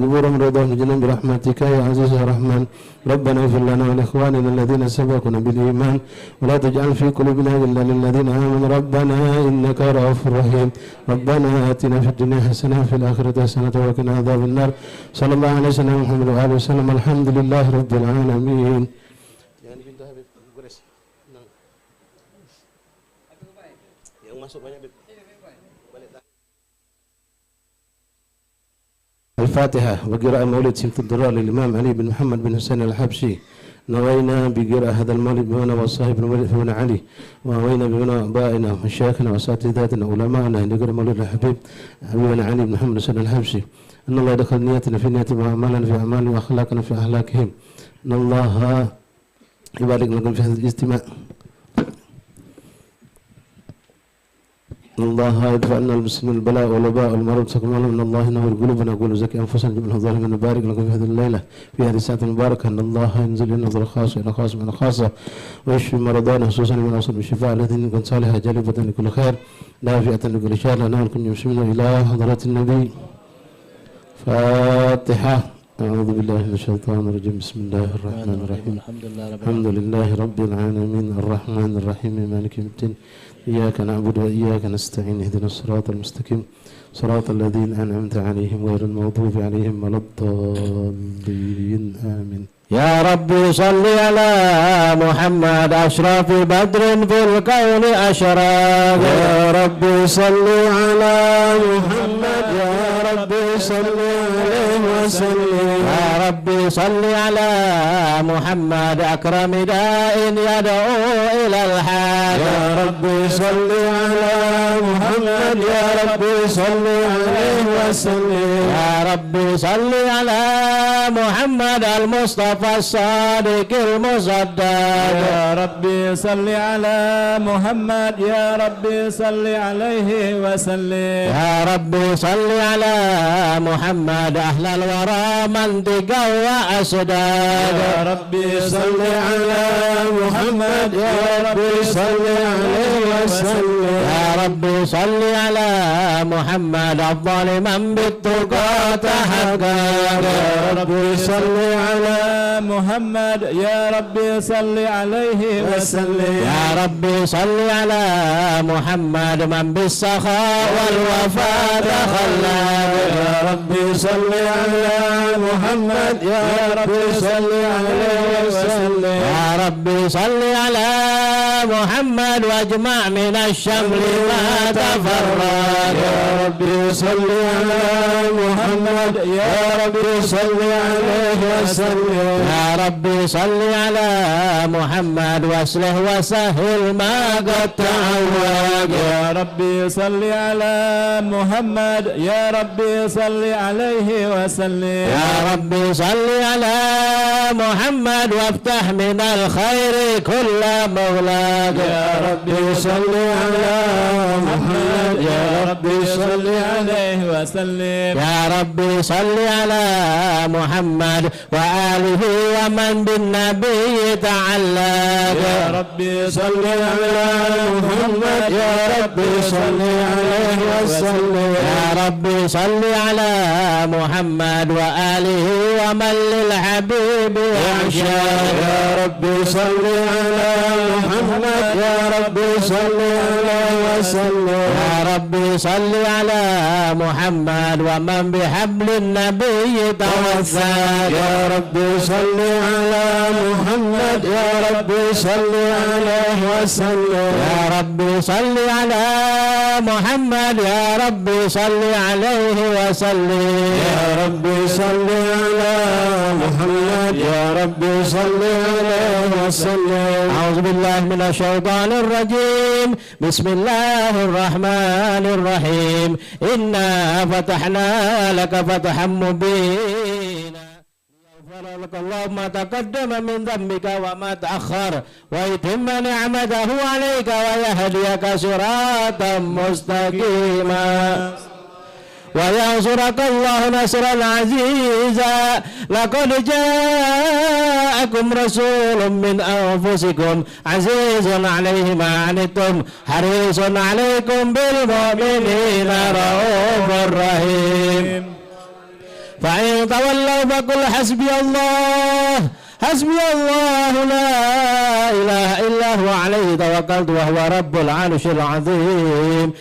قبورهم روضة من الجنة برحمتك يا عزيز يا رحمن. ربنا اغفر لنا ولإخواننا الذين سبقونا بالإيمان ولا تجعل في قلوبنا غلا للذين آمنوا ربنا إنك رؤوف رحيم. ربنا آتنا في الدنيا حسنة وفي الآخرة حسنة وقنا عذاب النار. صلى الله عليه وسلم محمد وآله وسلم. الحمد لله رب العالمين. الفاتحة وقراءة مولد سمت الضرار للإمام علي بن محمد بن حسين الحبشي. نوينا بقراءة هذا المولد بهنا والصاحب المولد هنا علي، ونوينا بهنا آبائنا ومشايخنا وأساتذتنا وعلمائنا نقرأ مولد الحبيب حبيبنا علي بن محمد حسين الحبشي. أن الله يدخل نياتنا في نياتهم وأعمالنا في أعمالنا وأخلاقنا في أخلاقهم. أن الله يبارك لكم في هذا الاجتماع. الله يدفع عنا المسلمين البلاء والوباء والمرض سكم الله. ان الله ينور قلوبنا يقول زكي انفسنا جميعا ظالمين. بارك لكم في هذه الليله في هذه الساعه المباركه. ان الله ينزل لنا نظره خاصه الى خاصه من خاصه ويشفي مرضانا خصوصا من اصل بالشفاء الذين كن صالحه جالبه لكل خير نافعه لكل شر. لنا ولكم يسلمون الى حضره النبي. فاتحه. أعوذ بالله من الشيطان الرجيم. بسم الله الرحمن الرحيم. الحمد لله رب العالمين الرحمن الرحيم مالك يوم الدين. إياك نعبد وإياك نستعين. اهدنا الصراط المستقيم صراط الذين أنعمت عليهم غير المغضوب عليهم ولا الضالين. آمين. يا رب صل على محمد أشرف بدر في الكون أشراق. يا رب صل على محمد. يا رب صل عليه وسلم. يا رب صل على محمد أكرم داء يدعو إلى الحق. يا رب صل على محمد. يا رب صل عليه وسلم. يا رب صل على محمد المصطفى الصادق المصدق. يا ربي صل على محمد. يا ربي صل عليه وسلم. يا ربي صل على محمد أهل الورى منطقة وأصداق. يا ربي صل على محمد. يا ربي صل عليه وسلم. يا ربي صل على محمد أفضل من بالتقى تحقق. يا ربي صل على محمد. يا ربي صل عليه وسلم. يا ربي صل على محمد من بالسخاء والوفاء تخلق. يا ربي صل على محمد. يا ربي صل عليه وسلم. يا ربي صل على محمد واجمع من الشمل ما تفرق. يا ربي صل على محمد. يا ربي صل عليه وسلم. يا ربي صل على محمد واصلح وسهل ما قد تعوق. يا ربي صل على محمد. يا ربي صل عليه وسلم. يا ربي صل على محمد وافتح من الخير كل مغلاق. يا ربي صل على محمد. يا ربي صل عليه وسلم. يا ربي صل على محمد وآله ومن بالنبي تعلق. يا ربي صل على محمد. يا ربي صل عليه وسلم. يا ربي صل على محمد وآله ومن للحبيب يعشق. يا ربي صل على محمد. يا ربي صل عليه وسلم. يا ربي صل على محمد ومن بحبل النبي توثق. يا ربي صل على محمد. يا ربي صل عليه وسلم. يا ربي صل على محمد. يا ربي صل عليه وسلم. يا ربي صل على محمد. يا ربي صل عليه وسلم. أعوذ بالله من الشيطان الرجيم. بسم الله الرحمن الرحيم. إنا فتحنا لك فتحا مبينا ليغفر لك الله ما تقدم من ذنبك وما تأخر ويتم نعمته عليك ويهديك صراطا مستقيما وينصرك الله نصرا عزيزا. لقد جاءكم رسول من أنفسكم عزيز عليه ما عنتم حريص عليكم بالمؤمنين رؤوف رحيم. فإن تولوا فقل حسبي الله لا إله إلا هو عليه توكلت وهو رب العرش العظيم.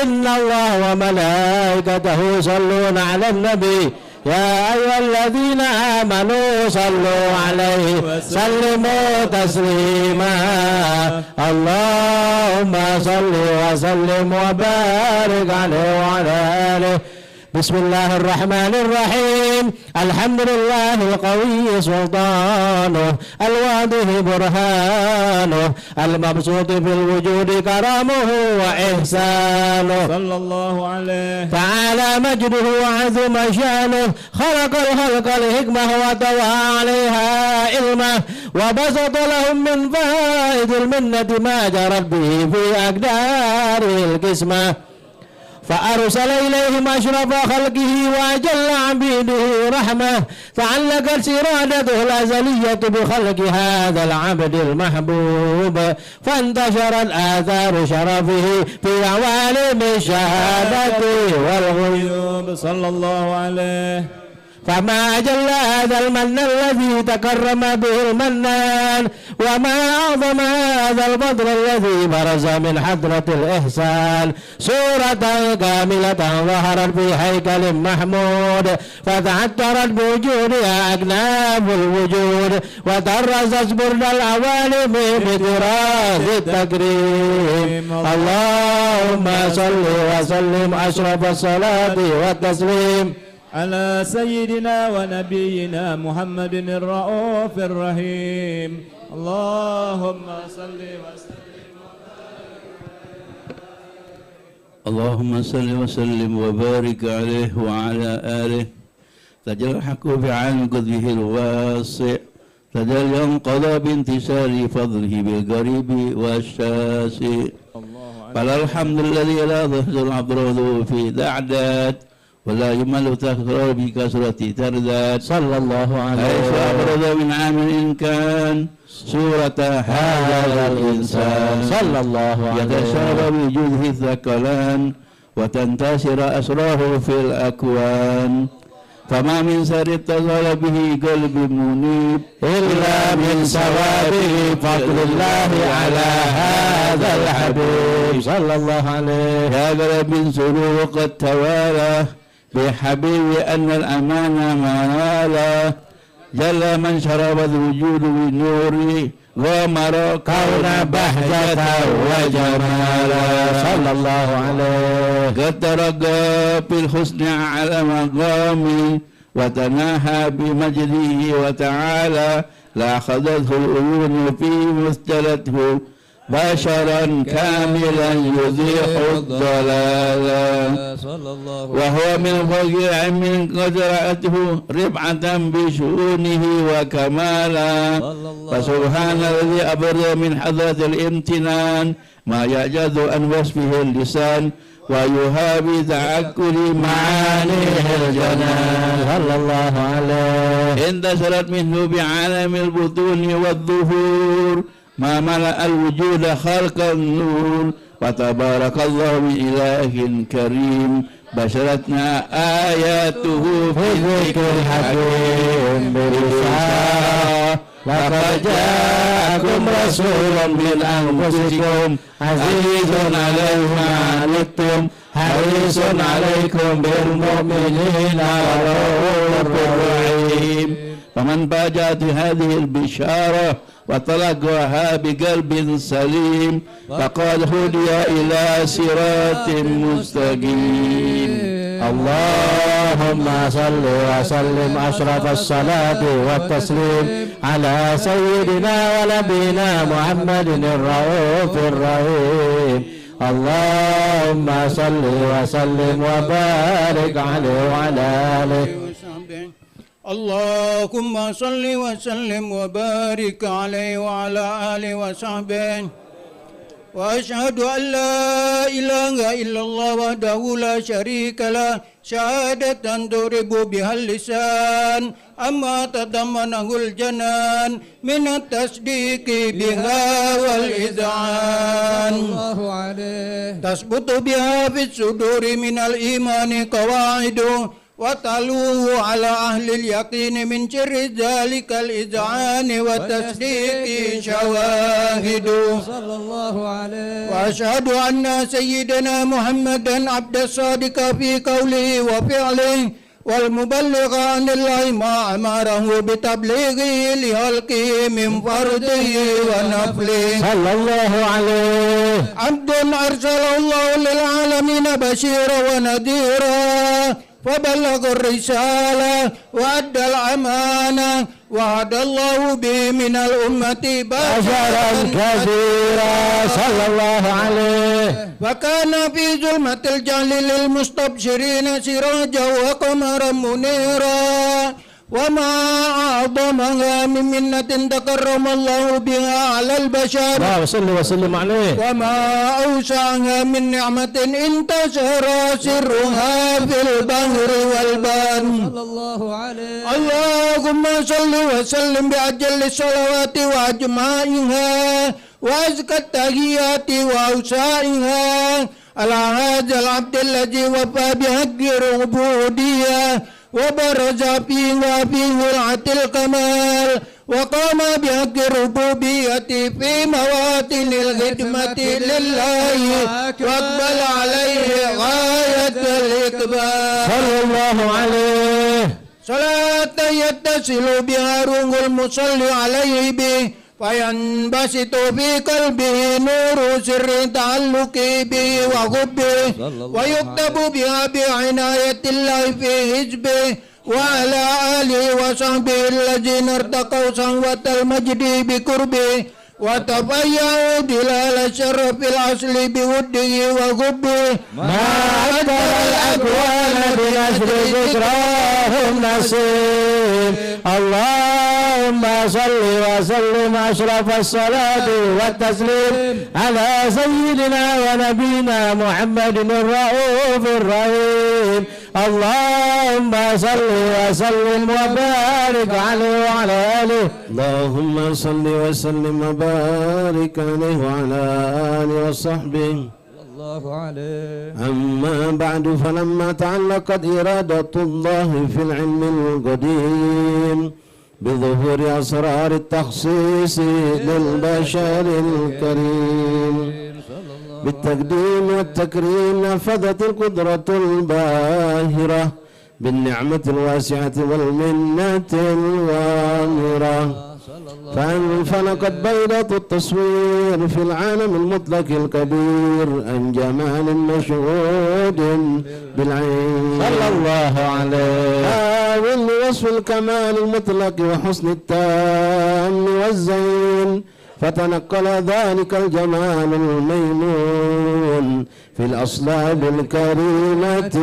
إن الله وملائكته يصلون على النبي يا أيها الذين آمنوا صلوا عليه وسلموا تسليما. اللهم صل وسلم وبارك عليه وعلى آله. بسم الله الرحمن الرحيم. الحمد لله القوي سلطانه الواضح برهانه المبسوط في الوجود كرامه وإحسانه صلى الله عليه تعالى مجده وعظم شانه. خلق الخلق لحكمه وطوى عليها علمه وبسط لهم من فائد المنة ما جرت به في أقداره القسمة. فأرسل إليهم أشرف خلقه وأجل عبيده رحمة. تعلقت إرادته الأزلية بخلق هذا العبد المحبوب فانتشرت آثار شرفه في عوالم الشهادة والغيوب صلى الله عليه. فما أجل هذا المن الذي تكرم به المنان وما أعظم هذا الفضل الذي برز من حضرة الإحسان. صورة كاملة ظهرت في هيكل محمود فتعترت بوجودها أكناف الوجود وطرزت برد العوالم بتراث التكريم. اللهم صل وسلم أشرف الصلاة والتسليم على سيدنا ونبينا محمد الرؤوف الرحيم. اللهم صل وسلم اللهم صل وسلم وبارك عليه وعلى آله. تجلى الحق بعلم قدره الواسع تجلى ينقضى بانتشار فضله بالقريب والشاسع. فالحمد الذي لا ظهر الأضرار في دعداد ولا يمل تكرار بكثرة ترداد. صلى الله عليه حيث أبرز من عامل إن كان سورة هذا الإنسان صلى الله عليه يتشابه بوجوده الثقلان وتنتشر أسراره في الأكوان. فما من سر اتصل به قلب منيب إلا من ثوابه فضل الله على هذا الحبيب صلى الله عليه. يا قلب من سرور قد توالى بحبيب أن الأمان ما نالا. جل من شرب الوجود بالنور ومر كون بهجة وجمالا صلى الله عليه. قد ترقى بالحسن على مقامه وتناهى بمجده وتعالى. لاخذته العيون في مثجلته بشرا كاملا يزيح الضلال. وهو من فوق علم قد رأته ربعة بشؤونه وكمالا. فسبحان الذي أبرز من حضرة الامتنان ما يعجز عن وصفه اللسان ويهابي تعكر معانيه الجنان. صلى الله عليه. انتشرت منه بعالم البطون والظهور ما ملأ الوجود خلق النور. وتبارك الله من إله كريم بشرتنا آياته في ذكر الحكيم برسالة. لقد جاءكم رسول من أنفسكم عزيز عليه ما عنتم حريص عليكم بالمؤمنين رؤوف رحيم. فمن باجت هذه البشارة وتلقاها بقلب سليم فقد هدي إلى صراط مستقيم. اللهم صل وسلم أشرف الصلاة والتسليم على سيدنا ونبينا محمد الرؤوف الرحيم. اللهم صل وسلم وبارك عليه وعلى آله. اللهم صل وسلم وبارك عليه وعلى آله وصحبه. وأشهد أن لا إله إلا الله وحده لا شريك له شهادة تضرب بها اللسان أما تضمنه الجنان من التصديق بها والإذعان. تثبت بها في الصدور من الإيمان قواعد وتلوه على أهل اليقين من شر ذلك الإذعان وتصديق شواهده صلى الله عليه. وأشهد أن سيدنا محمدا عبد الصادق في قوله وفعله والمبلغ عن الله ما أمره بتبليغه لخلقه من فرضه ونفله صلى الله عليه. عبد أرسله الله للعالمين بشيرا ونذيرا فبلغ الرسالة وأدى الأمانة وهدى الله به من الأمة بشرا كثيرا صلى الله عليه. فكان في ظلمة الجهل للمستبشرين سراجا وقمرا منيرا وما أعظمها من منة تكرم الله بها على البشر اللهم صل وسلم عليه. وما أوسعها من نعمة انتشر سرها في البحر والبر صلى الله عليه. اللهم صل وسلم بأجل الصلوات وأجمعها وأزكى التحيات وأوسعها على هذا العبد الذي وفى بحق العبودية وبرز فيها في ولعة الكمال وقام بحق الربوبية في مواطن الخدمة لله واقبل عليه غاية الإقبال صلى الله عليه. صلاة يتصل بها روح المصلي عليه به فينبسط في قلبه نور سر تعلقه به وحبه ويكتب بها بعناية الله في حزبه وعلى آله وصحبه الذين ارتقوا صهوة المجد بقربه وتفيأوا دلال الشرف الأصل بوده وحبه ما أكثر الأكوان بنشر ذكراهم نصيب. اللهم صل وسلم أشرف الصلاة والتسليم على سيدنا ونبينا محمد الرؤوف الرحيم. اللهم صل وسلم وبارك عليه وعلى آله. اللهم صل وسلم وبارك عليه وعلى آله وصحبه. الله عليه. أما بعد فلما تعلقت إرادة الله في العلم القديم بظهور أسرار التخصيص للبشر الكريم بالتقديم والتكريم نفذت القدرة الباهرة بالنعمة الواسعة والمنة الوامرة فانفلقت بيضة التصوير في العالم المطلق الكبير عن جمال مشهود بالعين صلى الله عليه. حاول لوصف الكمال المطلق وحسن التام والزين فتنقل ذلك الجمال الميمون في الأصلاب الكريمة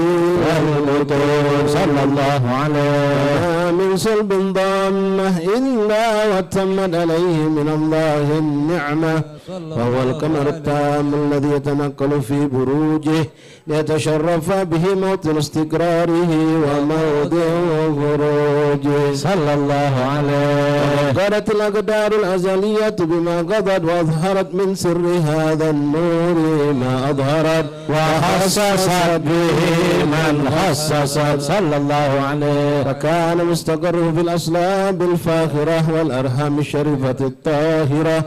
والبطون صلى الله عليه. ما من صلب ضامة إلا وتمت عليه من الله النعمة فهو القمر التام الذي يتنقل في بروجه ليتشرف به موطن استقراره وموضع خروجه صلى الله عليه. قالت الأقدار الأزلية بما قضت وأظهرت من سر هذا النور ما أظهرت وخصصت به من خصصت صلى الله عليه. فكان مستقره في الأصلاب الفاخرة والأرحام الشريفة الطاهرة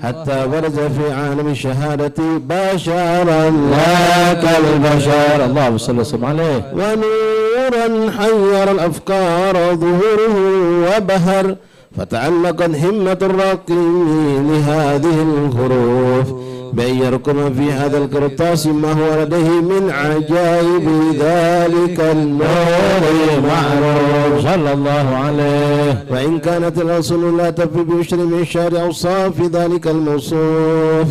حتى برز في عالم الشهادة بشرا لا كالبشر. اللهم صل وسلم عليه. ونورا حير الأفكار ظهوره وبهر فتعلقت همة الراقين لهذه الحروف بأن يركم في هذا القرطاس ما هو لديه من عجائب ذلك النور معروف صلى الله عليه. وإن كانت الأصل لا تفي بشر من شر أوصاف ذلك الموصوف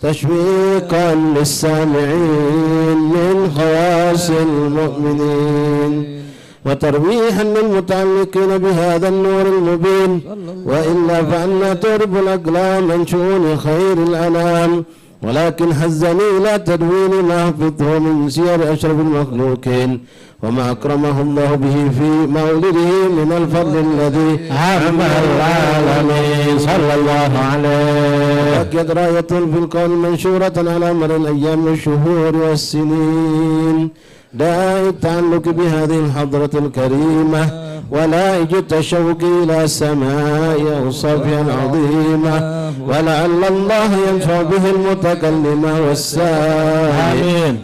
تشويقا للسامعين من خواص المؤمنين وترويحا للمتعلقين بهذا النور المبين وإلا فأنا ترب الأقلام عن شؤون خير الأنام ولكن حزني لا تدوين ما حفظه من سير أشرف المخلوقين وما أكرمه الله به في مولده من الفضل الذي عم العالمين صلى الله عليه. أكد راية في الكون منشورة على مر الأيام والشهور والسنين داعي التعلق بهذه الحضرة الكريمة ولائج التشوق إلى السماء أوصافها العظيمة، ولعل الله ينفع به المتكلم والسامع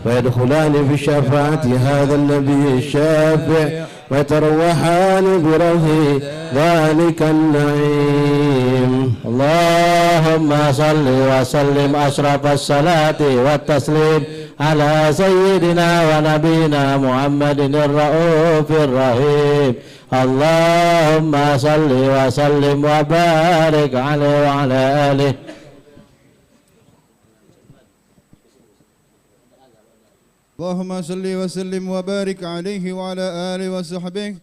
ويدخلان في شفاعة هذا النبي الشافع ويتروحان بروح ذلك النعيم. اللهم صل وسلم أشرف الصلاة والتسليم على سيدنا ونبينا محمد الرؤوف الرحيم. اللهم صل وسلم وبارك عليه وعلى آله. اللهم صل وسلم وبارك عليه وعلى آله وصحبه.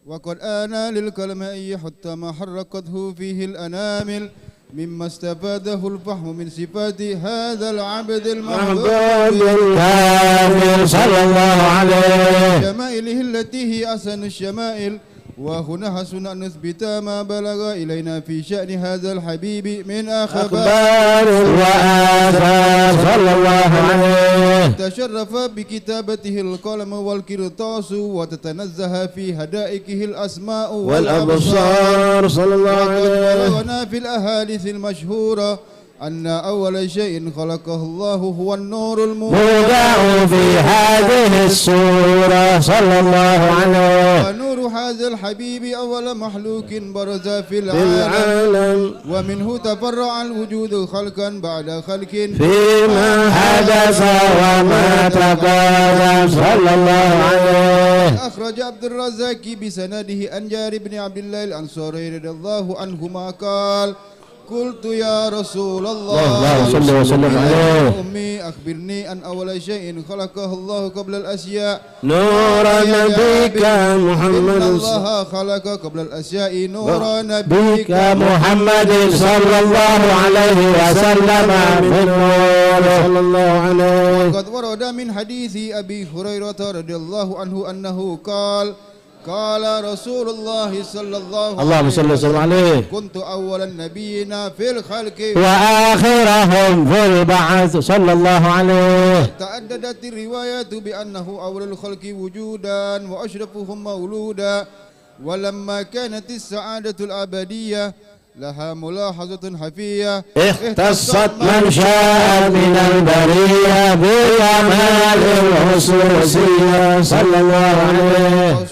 وقد آن للكلام أن يحط ما حركته فيه الأنامل مما استفاده الفهم من صفات هذا العبد المحبوب الكامل صلى الله عليه شمائله التي هي أحسن الشمائل. وهنا حسن أن نثبت ما بلغ إلينا في شأن هذا الحبيب من أخبار وآثار صلى الله عليه. تشرف بكتابته القلم والقرطاس وتتنزه في هدائكه الأسماء والأبصار صلى الله عليه. بلغنا في الأحاديث المشهورة أن أول شيء خلقه الله هو النور المودع في هذه السورة صلى الله عليه. ونور هذا الحبيب أول مخلوق برز في العالم ومنه تفرع الوجود خلقا بعد خلق فيما حدث وما تقدم صلى الله عليه. أخرج عبد الرزاق بسنده عن جابر بن عبد الله الأنصاري رضي الله عنهما قال: قلت يا رسول الله صلى الله وسلم عليه أمي أخبرني أن أول شيء خلقه الله قبل الأشياء نور نبيك محمد. إن الله خلق قبل الأشياء نور نبيك محمد صلى الله عليه وسلم من نور صلى الله عليه. وقد ورد من حديث أبي هريرة رضي الله عنه أنه قال: قال رسول الله صلى الله اللهم صل وسلم عليه: كنت أول النبيين في الخلق وآخرهم في البعث صلى الله عليه. تعددت الروايات بأنه أول الخلق وجودا وأشرفهم مولودا. ولما كانت السعادة الأبدية لها ملاحظة حفية اختصت من شاء من البرية بجمال الخصوصية صلى الله عليه.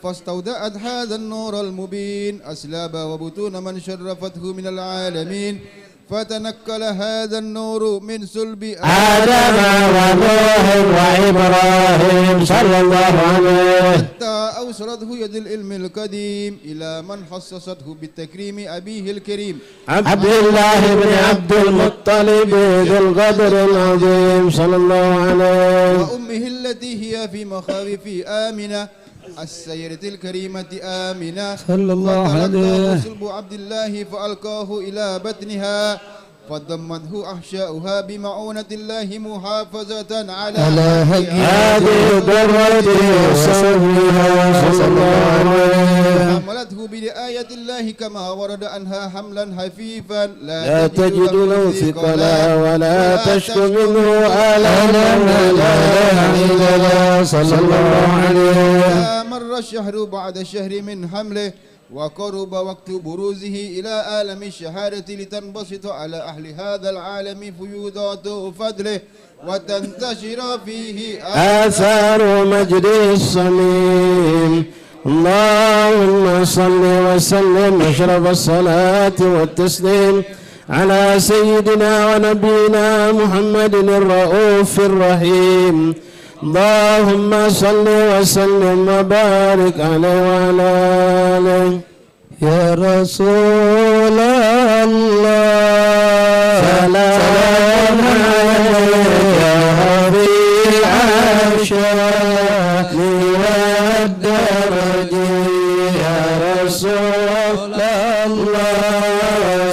فاستودعت هذا النور المبين أسلاب وبطون من شرفته من العالمين. فتنقل هذا النور من صلب آدم ونوح وإبراهيم صلى الله عليه حتى أوصلته يد العلم القديم إلى من خصصته بالتكريم أبيه الكريم عبد الله بن عبد المطلب ذي القدر العظيم صلى الله عليه. وأمه التي هي في مخاوف آمنة السيرة الكريمة آمنة صلى الله عليه. صلب عبد الله فألقاه إلى بطنها فضمته أحشاؤها بمعونة الله محافظة على هذه درجة وصفها صلى الله عليه. حملته بآية الله كما ورد عنها حملا خفيفا لا تجد له ثقلا ولا تشك منه ألما لا إله إلا الله صلى الله عليه. مر الشهر بعد الشهر من حمله وقرب وقت بروزه إلى عالم الشهادة لتنبسط على أهل هذا العالم فيوضات فضله وتنتشر فيه آثار مجده الصميم. اللهم صل وسلم أشرف الصلاة والتسليم على سيدنا ونبينا محمد الرؤوف الرحيم. اللهم صل وسلم وبارك عليه وعلى آله. يا رسول الله سلام عليك يا رفيع الشان والدرج يا رسول الله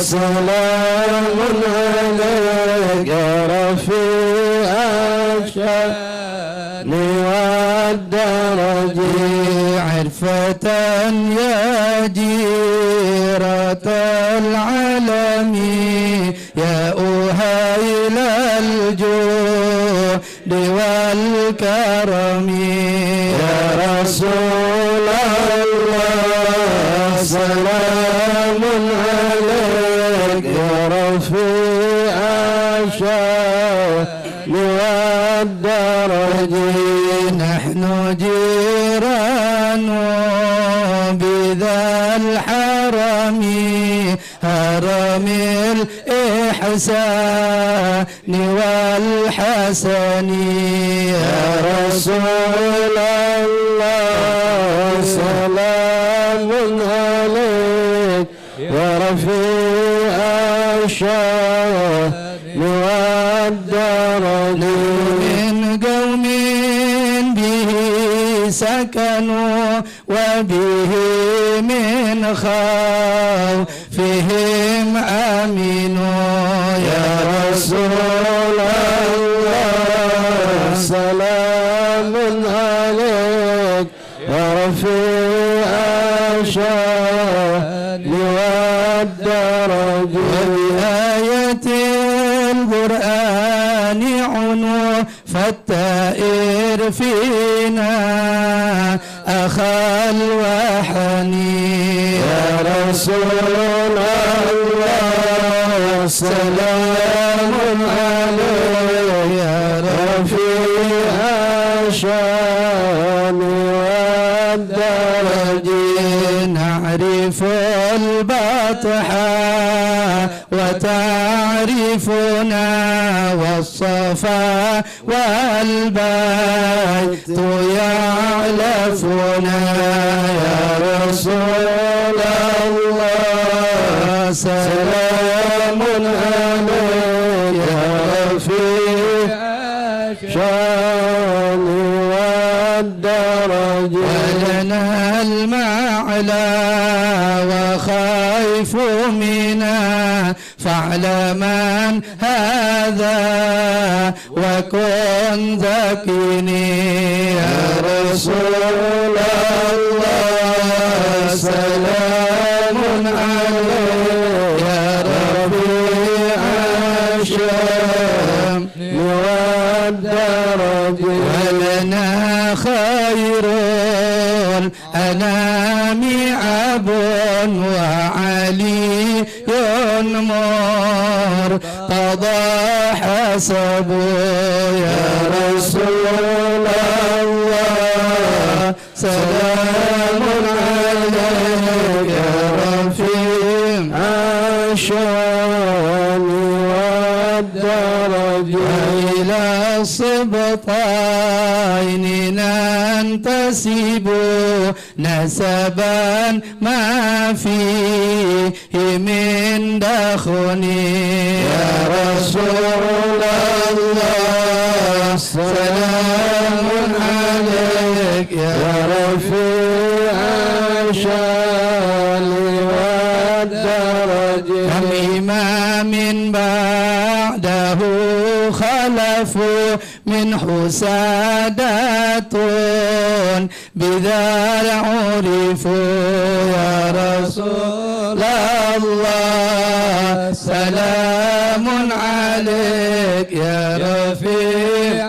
سلام عليك يا رفيع الشان والدرج عرفة يا جيرة العالم يا أهيل الجود والكرم يا رسول الله سلام عليك يا رفيع الشان والدرج نحن جيران بذا الحرم هرم الإحسان والحسن يا رسول الله سلام عليك يا رفيع الشان والدرج من قوم به سكنوا وبه من خوفهم أمنوا يا رسول الله سلام عليك يا رفيع الشان والدرج وبآية القرآن عنو فالتائر فينا أخا الوحني يا رسول الله سلام عليك يا رفيع الشان والدرج نعرف البطحة وتعرفنا والصفا والبيت يعلفنا يا رسول الله سلام عليك يا رفيع الشان والدرج ولنا المعلى وخيف منا فاعلمن هذا وكن ذكيني يا رسول الله سلام عليك يا ربيع الشام والدرج ولنا خير الأنام عب وعلي مرتضى حسبه يا رسول الله سلام عليك يا رفيع الشان والدرج إلى السبطين ننتسب نسبا ما فيه من دخني يا رسول الله سلام عليك يا رفيع الشان والدرج كم إمام بعده خلفوا من حسادات بذا عرفوا يا رسول الله سلام عليك يا رفيع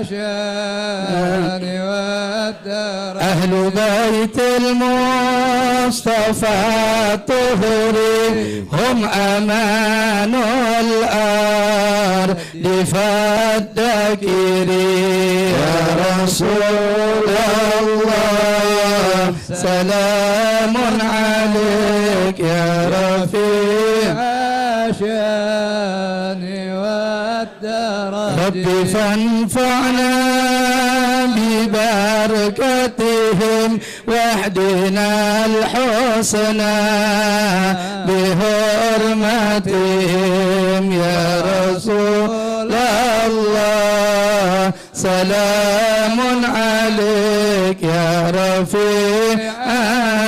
الشان والدرج أهل بيت المصطفى الطهري هم أمان الأرض فالذكري يا رسول الله سلام عليك يا رفيع الشان والدرج رب فانفعنا ببركتهم واهدنا الحسنى بحرمتهم يا رسول الله سلام عليك يا رفيع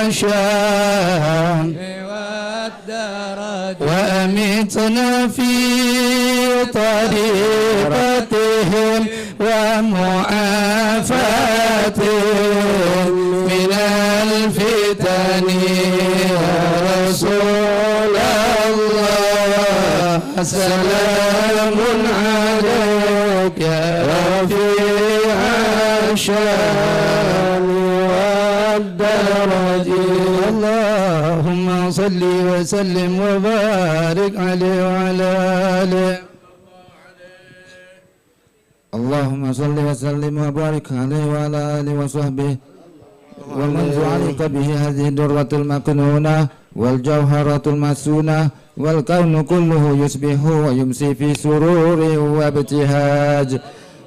الشان وأمتنا في طريقتهم ومعافاتهم من الفتن يا رسول الله سلام عليك يا الشان والدرج اللهم صل وسلم وبارك عليه وعلى آله اللهم صل وسلم وبارك عليه وعلى آله وصحبه ومن علق به هذه الدرة المكنونة والجوهرة المسونة والكون كله يصبح ويمسي في سرور وابتهاج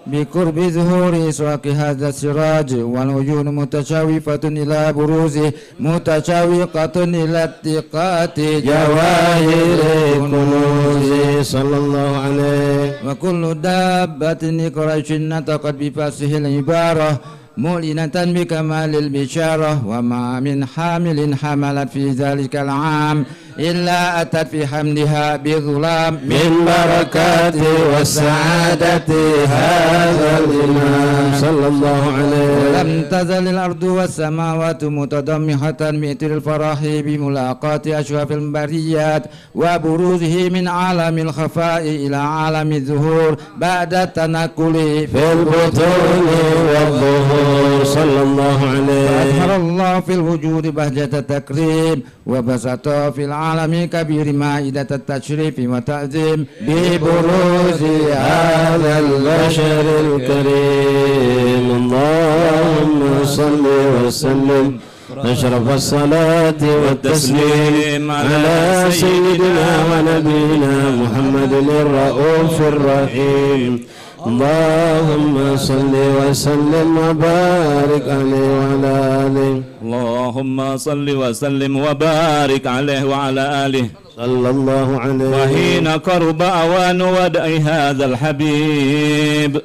بقرب ظهور إشراق هذا السراج والعيون متشوفة إلى بروزه متشوقة إلى اتقاء جواهر كنوزه صلى الله عليه وكل دابة قريش نطقت بفصح العبارة مؤلنة بكمال البشارة وما من حامل حملت في ذلك العام إلا أتت في حملها بظلام من بركات والسعادة هذا الإمام صلى الله عليه ولم تزل الأرض والسماوات متضمحة بإثر الفرح بملاقاة أشرف البريات وبروزه من عالم الخفاء إلى عالم الظهور بعد التنقل في البطون والظهور صلى الله عليه فأظهر الله في الوجود بهجة التكريم وبسط في العالم كبير مائدة التشريف وتعظيم ببروز هذا البشر الكريم اللهم صل وسلم أشرف الصلاة والتسليم على سيدنا ونبينا محمد الرؤوف الرحيم اللهم صل وسلم وبارك عليه وعلى آله اللهم صل وسلم وبارك عليه وعلى آله صلى الله عليه وحين قرب أوان ودع هذا الحبيب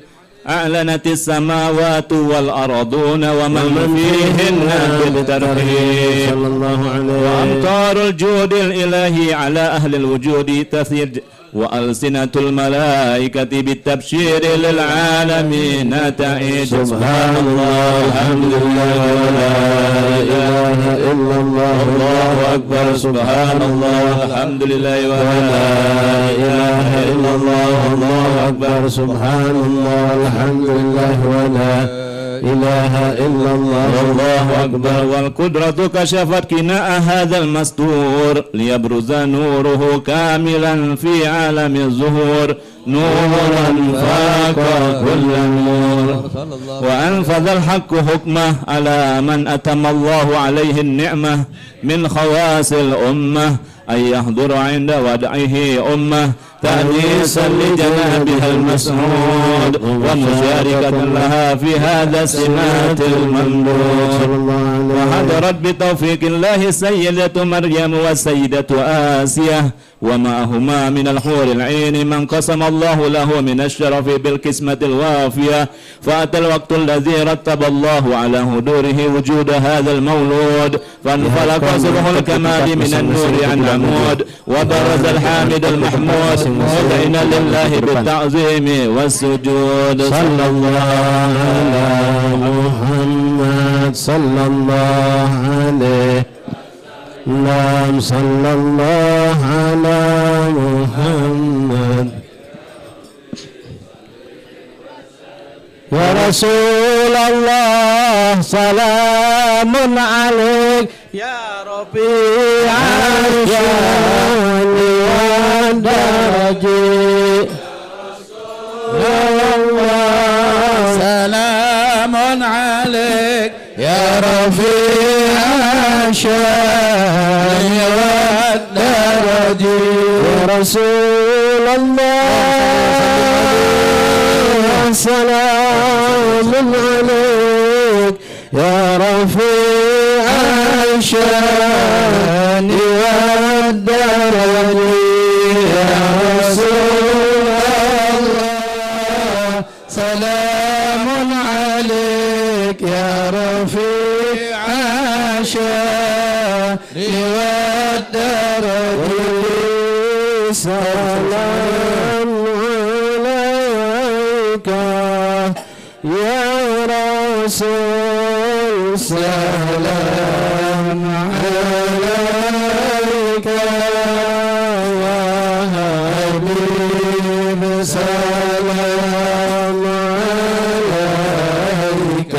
أعلنت السماوات والأرضون ومن فيهن بالترحيب صلى الله عليه وأمطار الجود الإلهي على أهل الوجود تثير وألسنة الملائكة بالتبشير للعالمين تعيد سبحان الله الحمد لله ولا إله إلا الله الله أكبر سبحان الله الحمد لله ولا إله إلا الله الله أكبر سبحان الله الحمد لله ولا إله إلا الله الله أكبر والقدرة كشفت كناء هذا المستور ليبرز نوره كاملا في عالم الظهور نورا فاق كل النور وأنفذ الحق حكمه على من أتم الله عليه النعمة من خواص الأمة أن يحضر عند ودعه أمة تأنيسا لجنابها المسعود ومشاركة لها في هذا السمات الممدود وحضرت بتوفيق الله السيدة مريم والسيدة آسية ومعهما من الحور العين من قسم الله له من الشرف بالقسمة الوافية فأتى الوقت الذي رتب الله على حضوره وجود هذا المولود فانفلق صبح الكمال من النور عن عمود وبرز الحامد المحمود مدعنا لله بالتعظيم والسجود صلى الله على محمد صلى الله عليه اللهم صلى الله على محمد يا رسول الله سلام عليك يا ربيع الشان والدرج سلام عليك يا رفيع الشان والدرج يا رسول الله سلام عليك يا رفيع الشان والدرج يا رسول الله سلام عليك يا رفيع الشان والدرج سلام عليك يا رسول سلام عليك يا حبيب سلام عليك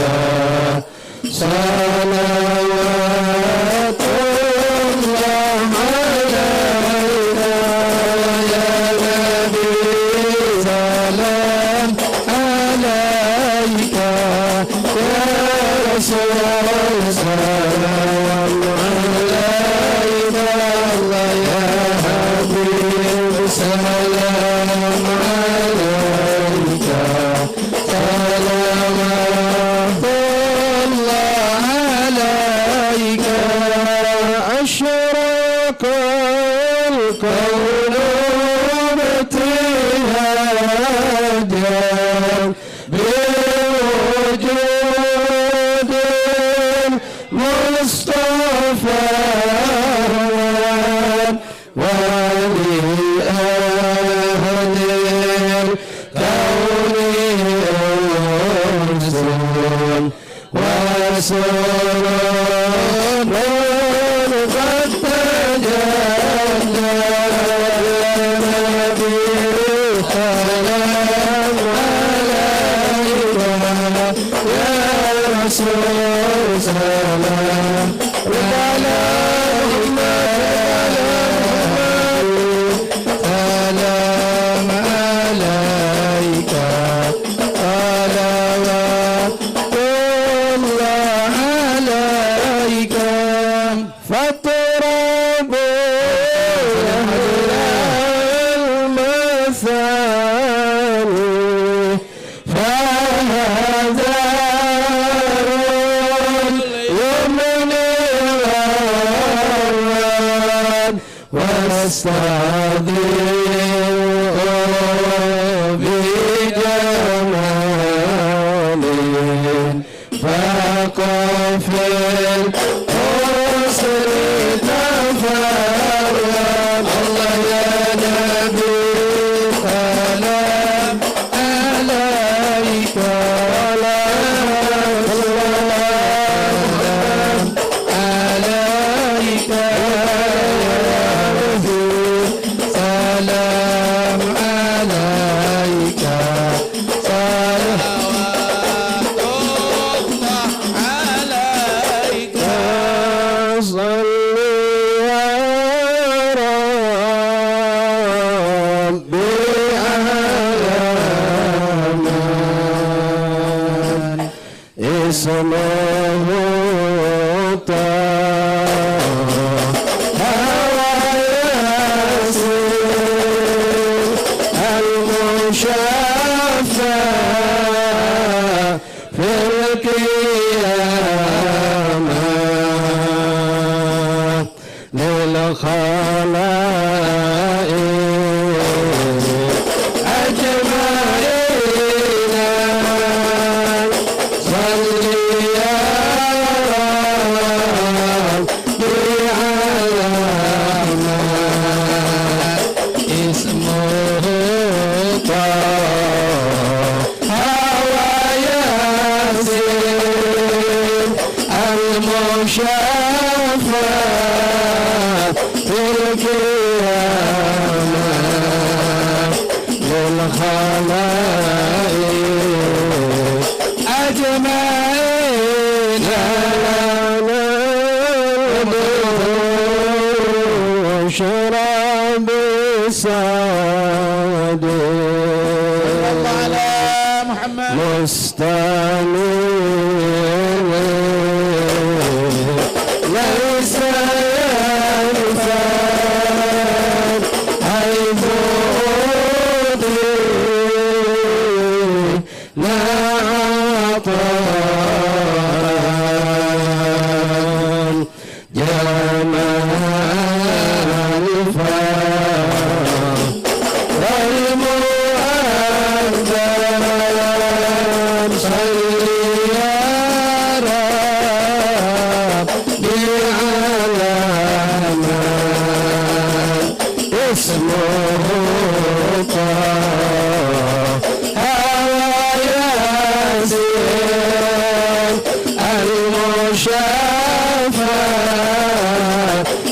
المشافى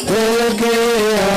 في القيامة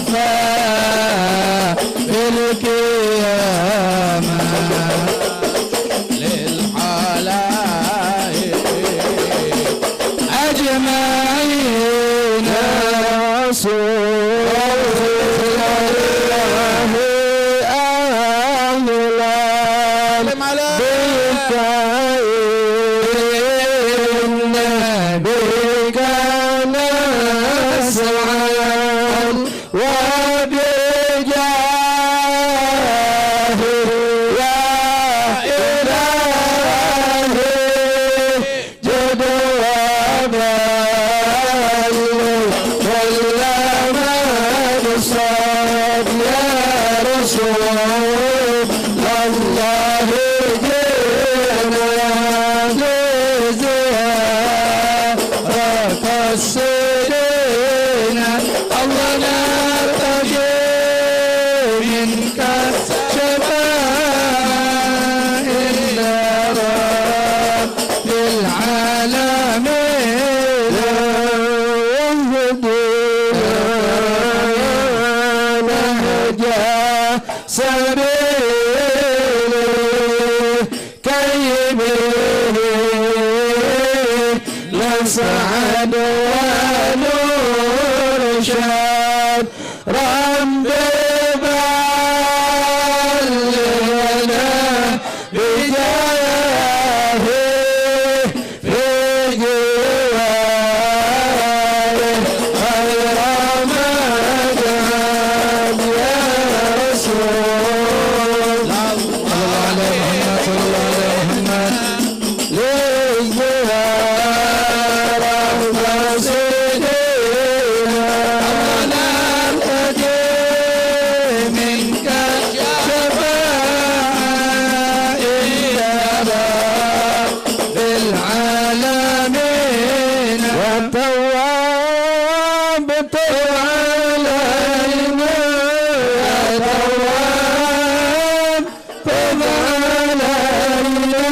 المشفع في القيامة للخلائق أجمعين رسول الله أهلا بك إن بك نسعد وبجاه يا إلهي جد وبال كل ما نصاب يا رسول الله جئنا لزيارة السنين الله نرتجي منك شفاء إلا رب العالمين واهدنا نهجا سبيله كي به نسعد ونرشد رب بلغنا بجاهه في جواره خير مجد يا رسول الله صلى الله عليه محمد للزيارة وسيدنا ونرتجي منك شفاء إلى رب العالمين والتواب طب علينا يا تواب طب علينا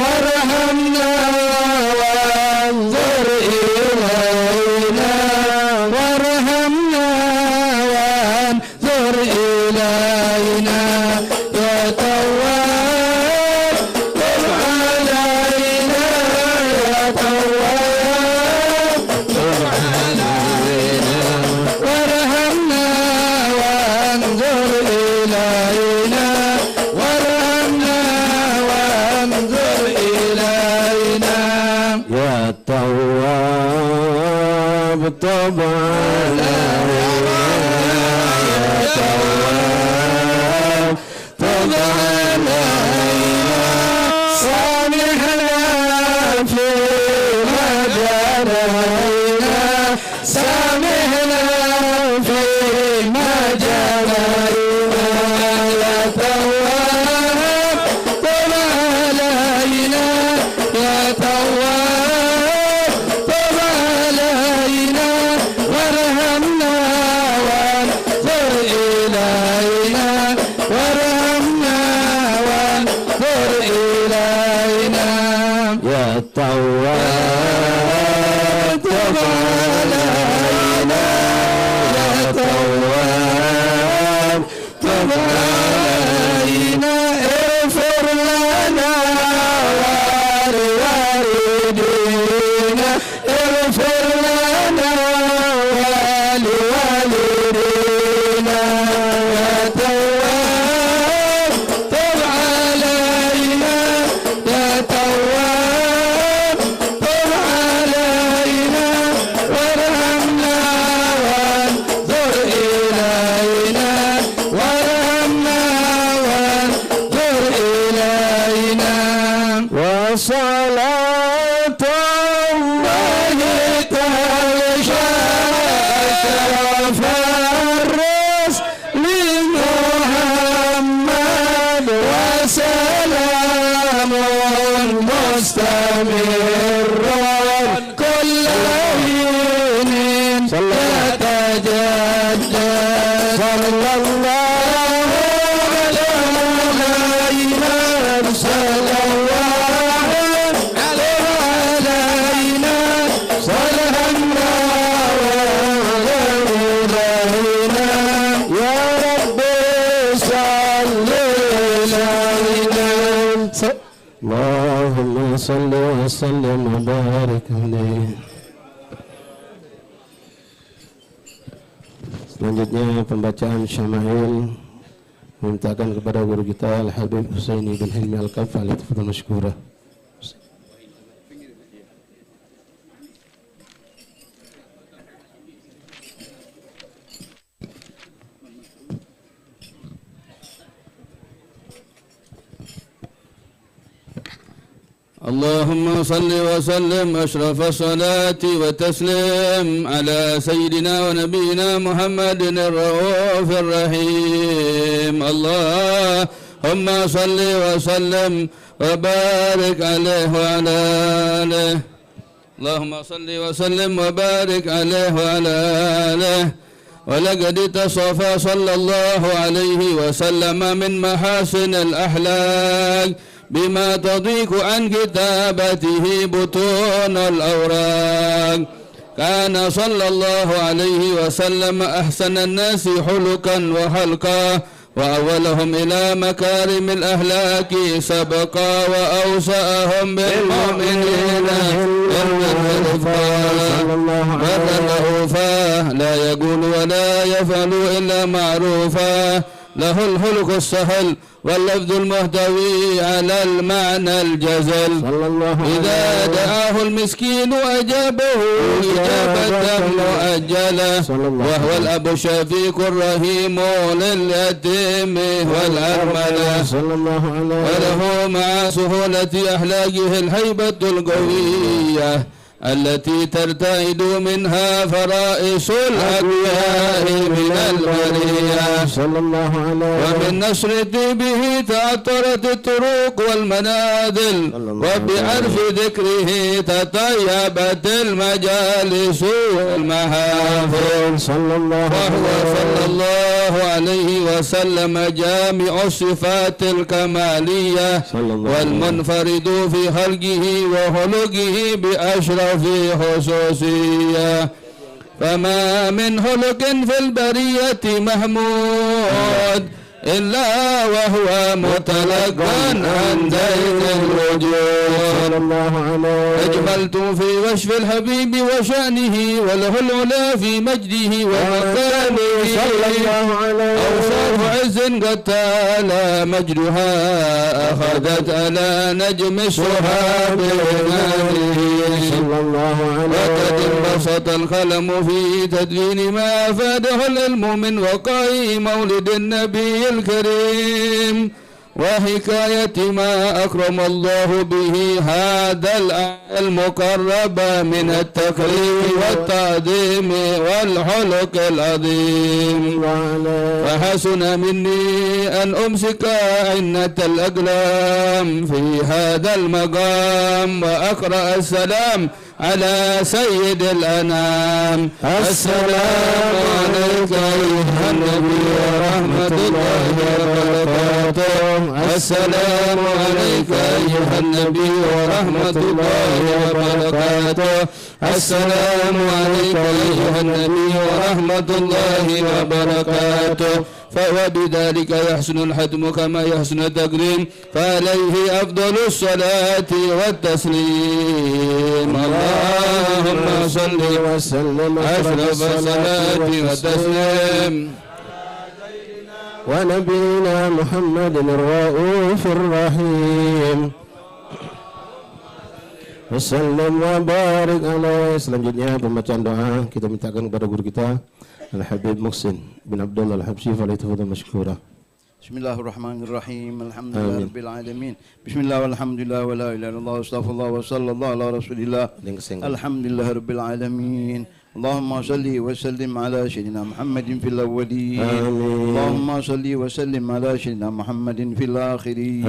وارحمنا وانظر إلينا وارحمنا وانظر إلينا يا تواب طب علينا يا تواب طب علينا وارحمنا وانظر إلينا وارحمنا وانظر إلينا يا تواب طب علينا يا تواب طب علينا سامحنا فيما جرينا سامحنا فيما جرينا يا تواب طب علينا يا تواب طب علينا وارحمنا وانظر إلينا وارحمنا وانظر إلينا يا تواب طب علينا يا تواب طب علينا اغفر لنا ولوالدينا اغفر لنا ولوالدينا يا تواب طب علينا يا تواب طب علينا وارحمنا وانظر إلينا وارحمنا وانظر إلينا وصلاة الله تشرف الرسل محمد وسلام مستمر كل حين يتجدد صلى الله على محمد صلى الله إله إلا أنت. اللهم صل وسلم وبارك عليه. Selanjutnya pembacaan syama'il, memintakan kepada guru kita Al-Habib Husaini bin Hilmi Al-Kafal, tafadhal mashkura. اللهم صل وسلم أشرف الصلاة وتسليم على سيدنا ونبينا محمد الرؤوف الرحيم. اللهم صل وسلم وبارك عليه وعلى آله. اللهم صل وسلم وبارك عليه وعلى آله. ولقد اتصف صلى الله عليه وسلم من محاسن الأحلاق بما تضيق عن كتابته بطون الأوراق. كان صلى الله عليه وسلم أحسن الناس خلقا وخلقا وأولهم إلى مكارم الأخلاق سبقا وأوسعهم بالمؤمنين بالرؤوفا لا يقول ولا يفعل إلا معروفا. له الخلق السهل واللفظ المحتوي على المعنى الجزل. إذا دعاه المسكين أجابه إجابة مؤجلة. وهو الأب الشفيق الرحيم لليتيم والأرملة. وله مع سهولة أخلاقه الهيبة القوية التي ترتعد منها فرائس الأقوياء من البرية. ومن نشر به تعطرت الطرق والمنازل وبعرف ذكره تطيبت المجالس والمحافل. وهو صلى الله عليه وسلم جامع الصفات الكمالية والمنفرد في خلقه وخلقه بأشرف في خصوصية. فما من خلق في البرية محمود إلا وهو متلقى عن دين الوجود. أجملت في وصف الحبيب وشأنه وله العلا في مجده ومكانه. أوصاف عز قد تعالى مجدها أخذت على نجم الصحاب وقد انبسط القلم في تدوين ما أفاده العلم من وقع مولد النبي الكريم وحكاية ما أكرم الله به هذا المقرب من التكريم والتعظيم والخلق العظيم. فحسن مني أن أمسك عنة الأقلام في هذا المقام وأقرأ السلام على سيد الأنام. السلام عليك أيها النبي ورحمة الله وبركاته. السلام عليك أيها النبي ورحمة الله وبركاته. السلام عليك أيها النبي ورحمة الله وبركاته. وبذلك يحسن الحتم كما يحسن التكريم فعليه أفضل الصلاة والتسليم. اللهم صل وسلم أشرف الصلاة والتسليم ونبينا محمد الرؤوف الرحيم wasallam wa barik alaihi. Selanjutnya pembacaan doa kita mintakan kepada guru kita Al-Habib Muhsin bin Abdullah Al-Habsyi, falyatafadhal mashkura. Bismillahirrahmanirrahim. Alhamdulillahirabbil alamin. Bismillah walhamdulillah wa la ilaha illallah astaghfirullah wa sallallahu ala rasulillah. Alhamdulillahirabbil alamin. اللهم صل وسلم على سيدنا محمد في الأولين. اللهم صل وسلم على سيدنا محمد في الآخرين.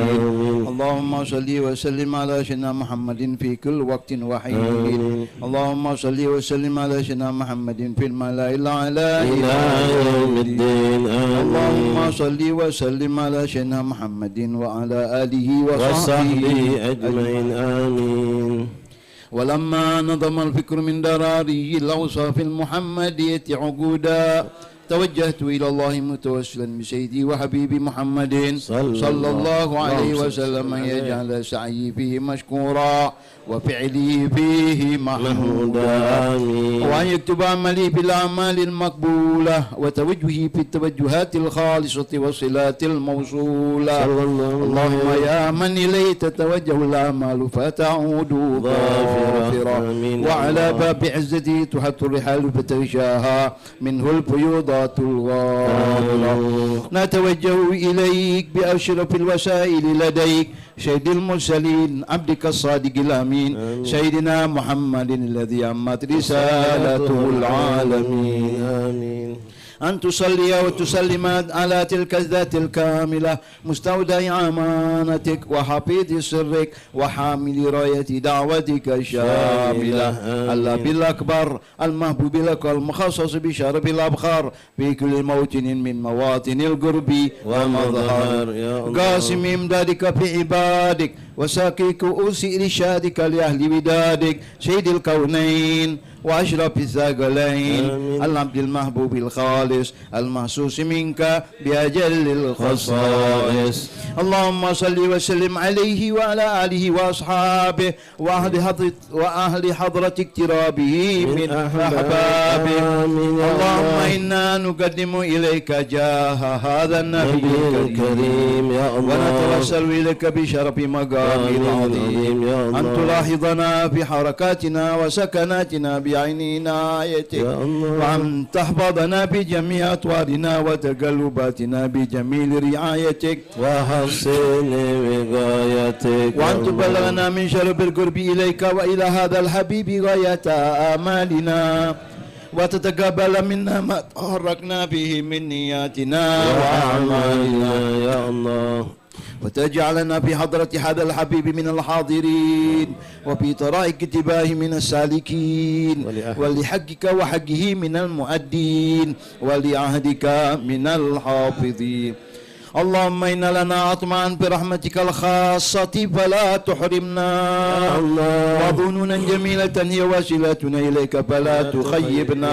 اللهم صل وسلم على سيدنا محمد في كل وقت وحين. اللهم صل وسلم على سيدنا محمد في الملأ الأعلى إلى يوم الدين. اللهم صل وسلم على سيدنا محمد وعلى آله وصحبه أجمعين. آمين. ولما نظم الفكر من دراري الأوصاف المحمدية عقودا توجهت إلى الله متوسلا بسيدي وحبيبي محمد صلى الله عليه وسلم أن يجعل سعيي فيه مشكورا وفعلي فيه محمودا، وأن يكتب عملي بالأعمال المقبولة وتوجهي في التوجهات الخالصة والصلات الموصولة. اللهم يا من إليه تتوجه الأعمال فتعود ظافرة، وعلى باب عزته تحط الرحال فتغشاها منه الفيوضات الغامرة. نتوجه إليك بأشرف الوسائل لديك سيد المرسلين عبدك الصادق الأمين سيدنا محمد الذي عمت رسالته العالمين. آمين. أن تصلي وتسلم على تلك الذات الكاملة مستودع أمانتك وحفيظ سرك وحامل راية دعوتك الشاملة الأب الأكبر المحبوب لك المخصص بشرف الأبخار في كل موطن من مواطن القرب ومظهر، قاسم إمدادك في عبادك وساقي كؤوس إرشادك لأهل ودادك سيد الكونين وأشرف الثقلين العبد المحبوب الخالص المحسوس منك بأجل الخصائص. اللهم صل وسلم عليه وعلى آله وأصحابه وأهل حضرة اقترابه من أحبابه. اللهم إنا نقدم إليك جاه هذا النبي الكريم ونتوسل إليك بشرف مقام العظيم أن تلاحظنا في حركاتنا وسكناتنا بعين عنايتك، وأن تحفظنا بجميع أطوارنا وتقلباتنا بجميل رعايتك وحسن وقايتك، وأن تبلغنا من شرب القرب إليك وإلى هذا الحبيب غاية آمالنا، وتتقبل منا ما تحركنا به من نياتنا وأعمالنا يا الله، وتجعلنا في حضرة هذا الحبيب من الحاضرين وفي طرائق اتباعه من السالكين، ولحقك وحقه من المؤدين ولعهدك من الحافظين. اللهم إن لنا أطمعا برحمتك الخاصة فلا تحرمنا، وظنونا جميلة هي وسيلتنا إليك فلا تخيبنا.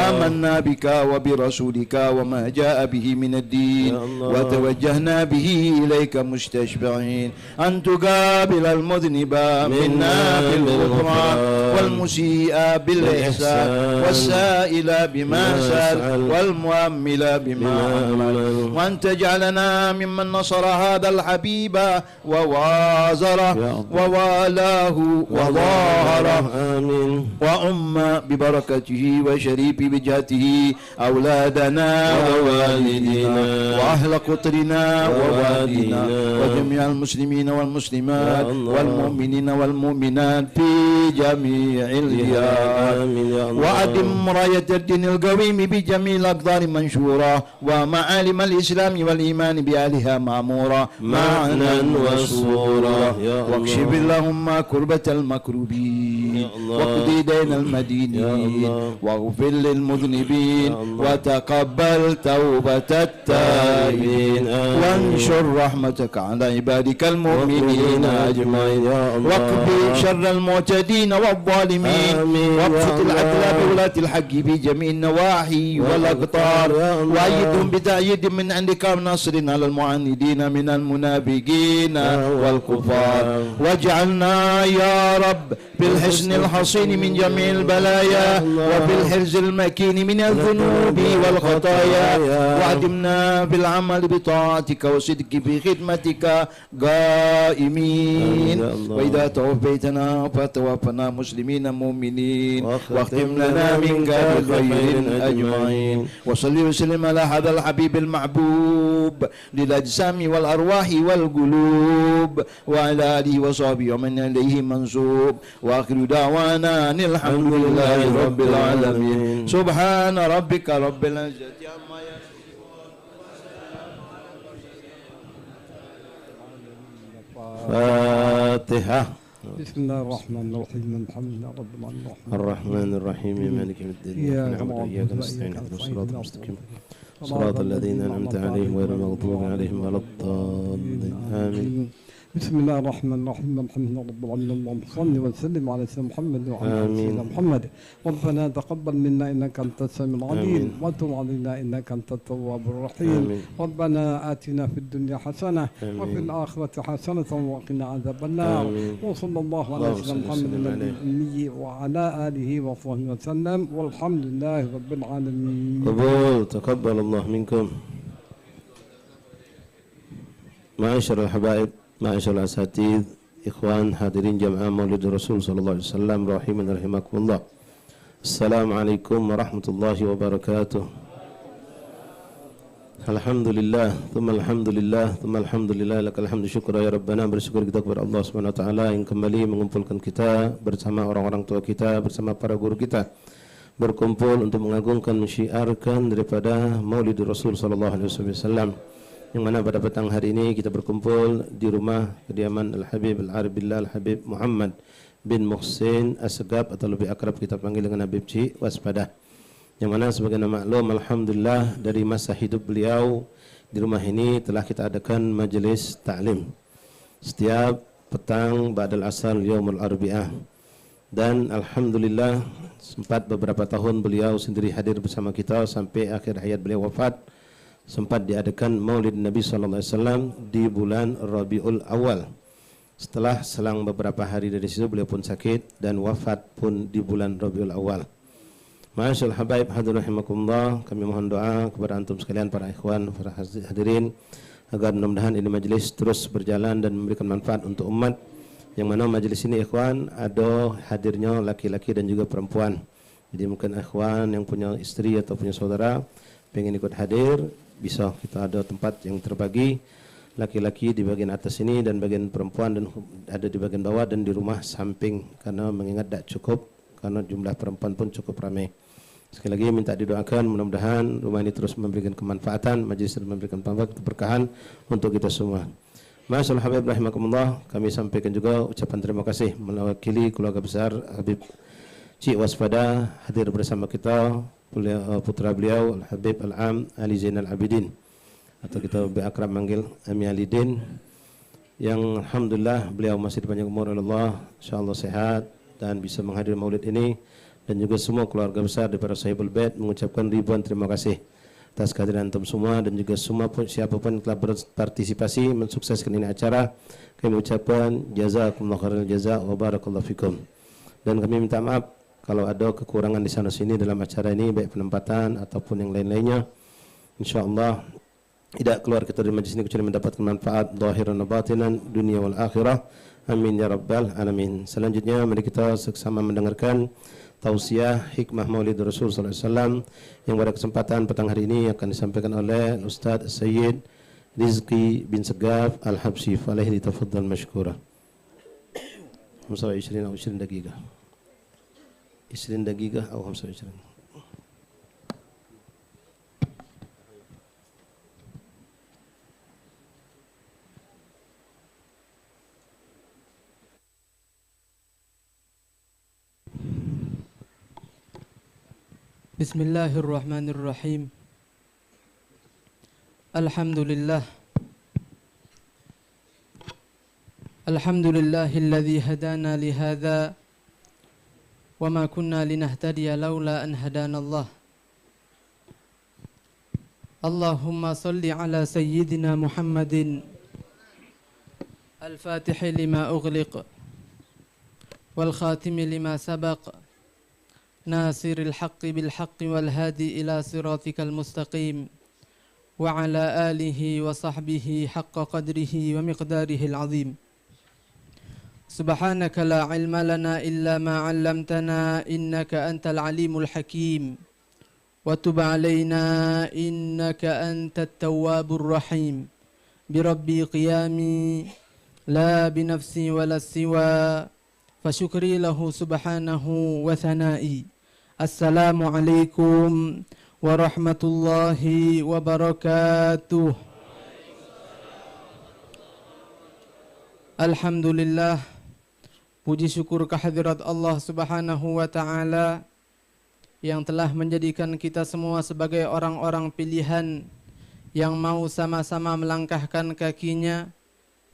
آمنا بك وبرسولك وما جاء به من الدين، وتوجهنا به إليك مستشفعين أن تقابل المذنب منا بالغفران والمسيء بالإحسان والسائل بما سأل والمؤمل بما أمل، وأن تجعل لنا ممن نصر هذا الحبيب ووازره ووالاه وظاهره وأم ببركته وشريف بجهته أولادنا ووالدينا وأهل قطرنا ووالدينا وجميع المسلمين والمسلمات والمؤمنين والمؤمنات في جميع الديار، وأدم راية الدين القويم بجميع الأقدار منشورة ومعالم الإسلام والإيمان بأهلها معمورة معنا وصورة، واكشف اللهم كربة المكروبين واقضي دين المدينين واغفر للمذنبين وتقبل توبة التائبين، وانشر رحمتك على عبادك المؤمنين أجمعين، واقضي شر المعتدين والظالمين، وابسط العدل بولاة الحق في جميع النواحي والأقطار، وأيدهم بتأييد من عندك ناصر على المعاندين من المنافقين والكفار، واجعلنا يا رب بالحسن الحصين من جميع البلايا وبالحرز المكين من الذنوب والخطايا، وعدمنا بالعمل بطاعتك وصدق في خدمتك قائمين، وإذا توفيتنا فتوفنا مسلمين مؤمنين، واختم لنا منك بخير أجمعين. وصلي وسلم على هذا الحبيب المحبوب للأجسام والأرواح والقلوب وعلى آله وصحبه ومن إليه منسوب، وآخر دعوانا أن الحمد لله رب العالمين. سبحان ربك رب العزة عما يصفون. فاتحة. بسم الله الرحمن الرحيم الحمد لله رب العالمين الرحمن الرحيم مالك يوم الدين إياك نعبد وإياك نستعين اهدنا الصراط المستقيم صراط الذين أنعمت عليهم غير المغضوب عليهم ولا الضالين آمين. بسم الله الرحمن الرحيم الحمد لله رب العالمين اللهم صل وسلم على سيدنا محمد وعلى آل سيدنا محمد ربنا تقبل منا انك انت السميع العليم وتب علينا انك انت التواب الرحيم ربنا آتنا في الدنيا حسنة وفي الآخرة حسنة وقنا عذاب النار وصلى الله على سيدنا محمد النبي وعلى آله وصحبه وسلم والحمد لله رب العالمين. قبول تقبل الله منكم. Ma'asyiral habaib, ma'asyiral asatidz, ikhwan hadirin jamaah Maulid Rasul sallallahu alaihi wasallam rahimin rahimakumullah. Assalamualaikum warahmatullahi wabarakatuh. Alhamdulillah, thumma alhamdulillah, thumma alhamdulillah, lakal hamdu syukra ya rabbana. Bersyukur kita kepada Allah Subhanahu wa taala yang kembali mengumpulkan kita bersama orang-orang tua kita, bersama para guru kita, berkumpul untuk mengagungkan, mensyiarkan daripada Maulid Rasul sallallahu alaihi wasallam. Yang mana pada petang hari ini kita berkumpul di rumah kediaman Al-Habib Al-Arabillah Al-Habib Muhammad bin Muhsin As-Segaf atau lebih akrab kita panggil dengan Habib Cik Waspada. Yang mana sebagaimana maklum, alhamdulillah dari masa hidup beliau di rumah ini telah kita adakan majlis ta'lim setiap petang ba'dal asar yaumul arbi'ah. Dan alhamdulillah sempat beberapa tahun beliau sendiri hadir bersama kita sampai akhir hayat beliau wafat. Sempat diadakan Maulid Nabi sallallahu alaihi wasallam di bulan Rabiul Awal. Setelah selang beberapa hari dari situ beliau pun sakit dan wafat pun di bulan Rabiul Awal. Ma'asyiral habaib hadirin rahimakumullah, kami mohon doa kepada antum sekalian para ikhwan, para hadirin agar mudah-mudahan ini majlis terus berjalan dan memberikan manfaat untuk umat. Yang mana majlis ini ikhwan ada hadirnya laki-laki dan juga perempuan. Jadi mungkin ikhwan yang punya istri atau punya saudara pengen ikut hadir, bisa kita ada tempat yang terbagi, laki-laki di bagian atas ini dan bagian perempuan dan ada di bagian bawah dan di rumah samping, karena mengingat tak cukup karena jumlah perempuan pun cukup ramai. Sekali lagi minta didoakan mudah-mudahan rumah ini terus memberikan kemanfaatan, majlis memberikan manfaat, keberkahan untuk kita semua. Ma'asyiral habaib rahimakumullah, kami sampaikan juga ucapan terima kasih mewakili keluarga besar Habib Cik Waspada hadir bersama kita, putra beliau Al-Habib Al-Am Ali Zainal Abidin atau kita lebih akrab manggil Ami Alidin, yang alhamdulillah beliau masih dipanjang umur oleh Allah, insyaallah sehat dan bisa menghadiri maulid ini, dan juga semua keluarga besar daripada Sahibul Bait mengucapkan ribuan terima kasih atas kehadiran antum semua dan juga semua pun siapapun telah berpartisipasi mensukseskan ini acara. Kami ucapkan jazakumullah khairal jaza wa barakallahu fikum, dan kami minta maaf kalau ada kekurangan di sana sini dalam acara ini, baik penempatan ataupun yang lain-lainnya. InsyaAllah tidak keluar kita dari majlis ini kecuali mendapatkan manfaat zahiran wa batinan dunia wal akhirah. Amin ya rabbal alamin. Selanjutnya mari kita sama mendengarkan tausiah hikmah Maulid Rasul sallallahu alaihi wasallam yang pada kesempatan petang hari ini akan disampaikan oleh Ustaz Sayyid Rizki bin Segaf Al-Habsyi. Falaihi tafaddal mashkura. 25 أو 20 دقيقة 20 دقيقة أو 25. بسم الله الرحمن الرحيم. الحمد لله الذي هدانا لهذا وما كنا لنهتدي لولا أن هدانا الله. اللهم صل على سيدنا محمد الفاتح لما أغلق والخاتم لما سبق ناصر الحق بالحق والهادي إلى صراطك المستقيم وعلى آله وصحبه حق قدره ومقداره العظيم. سبحانك لا علم لنا إلا ما علمتنا إنك أنت العليم الحكيم وتب علينا إنك أنت التواب الرحيم. بربي قيامي لا بنفسي ولا السوى فشكري له سبحانه وثنائي. السلام عليكم ورحمة الله وبركاته. Alhamdulillah, puji syukur kehadirat Allah Subhanahu wa taala yang telah menjadikan kita semua sebagai orang-orang pilihan yang mau sama-sama melangkahkan kakinya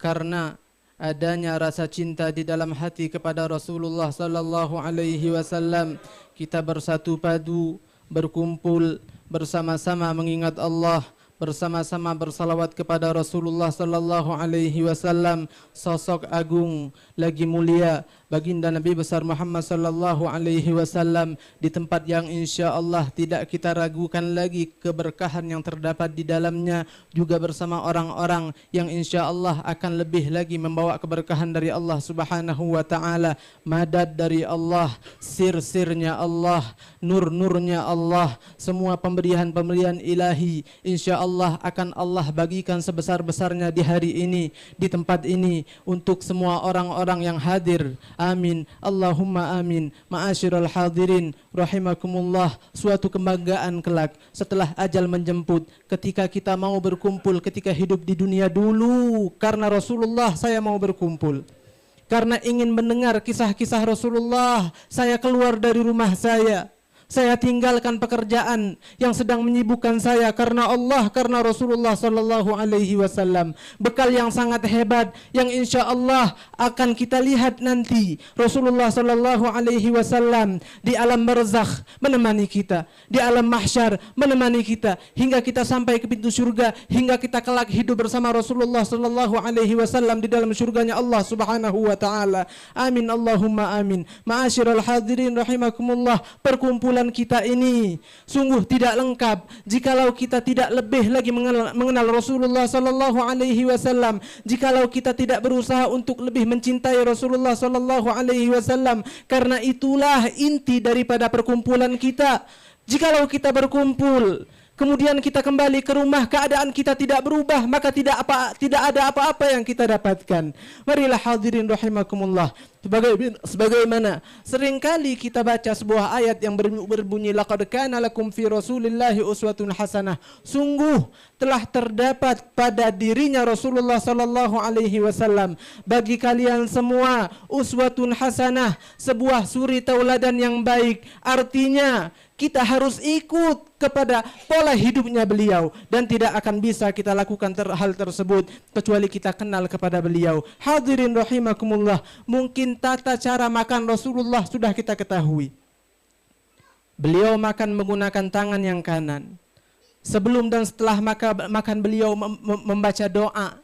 karena adanya rasa cinta di dalam hati kepada Rasulullah sallallahu alaihi wasallam, kita bersatu padu, berkumpul bersama-sama mengingat Allah, bersama-sama bersalawat kepada Rasulullah sallallahu alaihi wasallam, sosok agung lagi mulia baginda Nabi besar Muhammad sallallahu alaihi wasallam, di tempat yang insya-Allah tidak kita ragukan lagi keberkahan yang terdapat di dalamnya, juga bersama orang-orang yang insya-Allah akan lebih lagi membawa keberkahan dari Allah Subhanahu wa taala, madad dari Allah, sir-sirnya Allah, nur-nurnya Allah, semua pemberian-pemberian ilahi insya-Allah akan Allah bagikan sebesar-besarnya di hari ini, di tempat ini, untuk semua orang-orang yang hadir. Amin, Allahumma amin. Ma'asyiral hadirin rahimakumullah, suatu kebanggaan kelak setelah ajal menjemput, ketika kita mau berkumpul, ketika hidup di dunia dulu karena Rasulullah saya mau berkumpul, karena ingin mendengar kisah-kisah Rasulullah, saya keluar dari rumah saya tinggalkan pekerjaan yang sedang menyibukkan saya karena Allah, karena Rasulullah sallallahu alaihi wasallam. Bekal yang sangat hebat yang insya Allah akan kita lihat nanti. Rasulullah sallallahu alaihi wasallam di alam barzakh menemani kita, di alam mahsyar menemani kita, hingga kita sampai ke pintu surga, hingga kita kelak hidup bersama Rasulullah sallallahu alaihi wasallam di dalam surganya Allah Subhanahu wa taala. Amin, Allahumma amin. Ma'asyiral hadirin rahimakumullah, perkumpulan kita ini sungguh tidak lengkap jikalau kita tidak lebih lagi mengenal Rasulullah sallallahu alaihi wasallam, jikalau kita tidak berusaha untuk lebih mencintai Rasulullah sallallahu alaihi wasallam. Karena itulah inti daripada perkumpulan kita. Jikalau kita berkumpul kemudian kita kembali ke rumah, keadaan kita tidak berubah, maka tidak ada apa-apa yang kita dapatkan. Marilah hadirin rahimakumullah, sebagaimana seringkali kita baca sebuah ayat yang berbunyi laqad kana lakum fi rasulillahi uswatun hasanah. Sungguh telah terdapat pada dirinya Rasulullah sallallahu alaihi wasallam bagi kalian semua uswatun hasanah, sebuah suri tauladan yang baik. Artinya kita harus ikut kepada pola hidupnya beliau, dan tidak akan bisa kita lakukan hal tersebut kecuali kita kenal kepada beliau. Hadirin rahimakumullah, mungkin tata cara makan Rasulullah sudah kita ketahui. Beliau makan menggunakan tangan yang kanan. Sebelum dan setelah makan beliau membaca doa.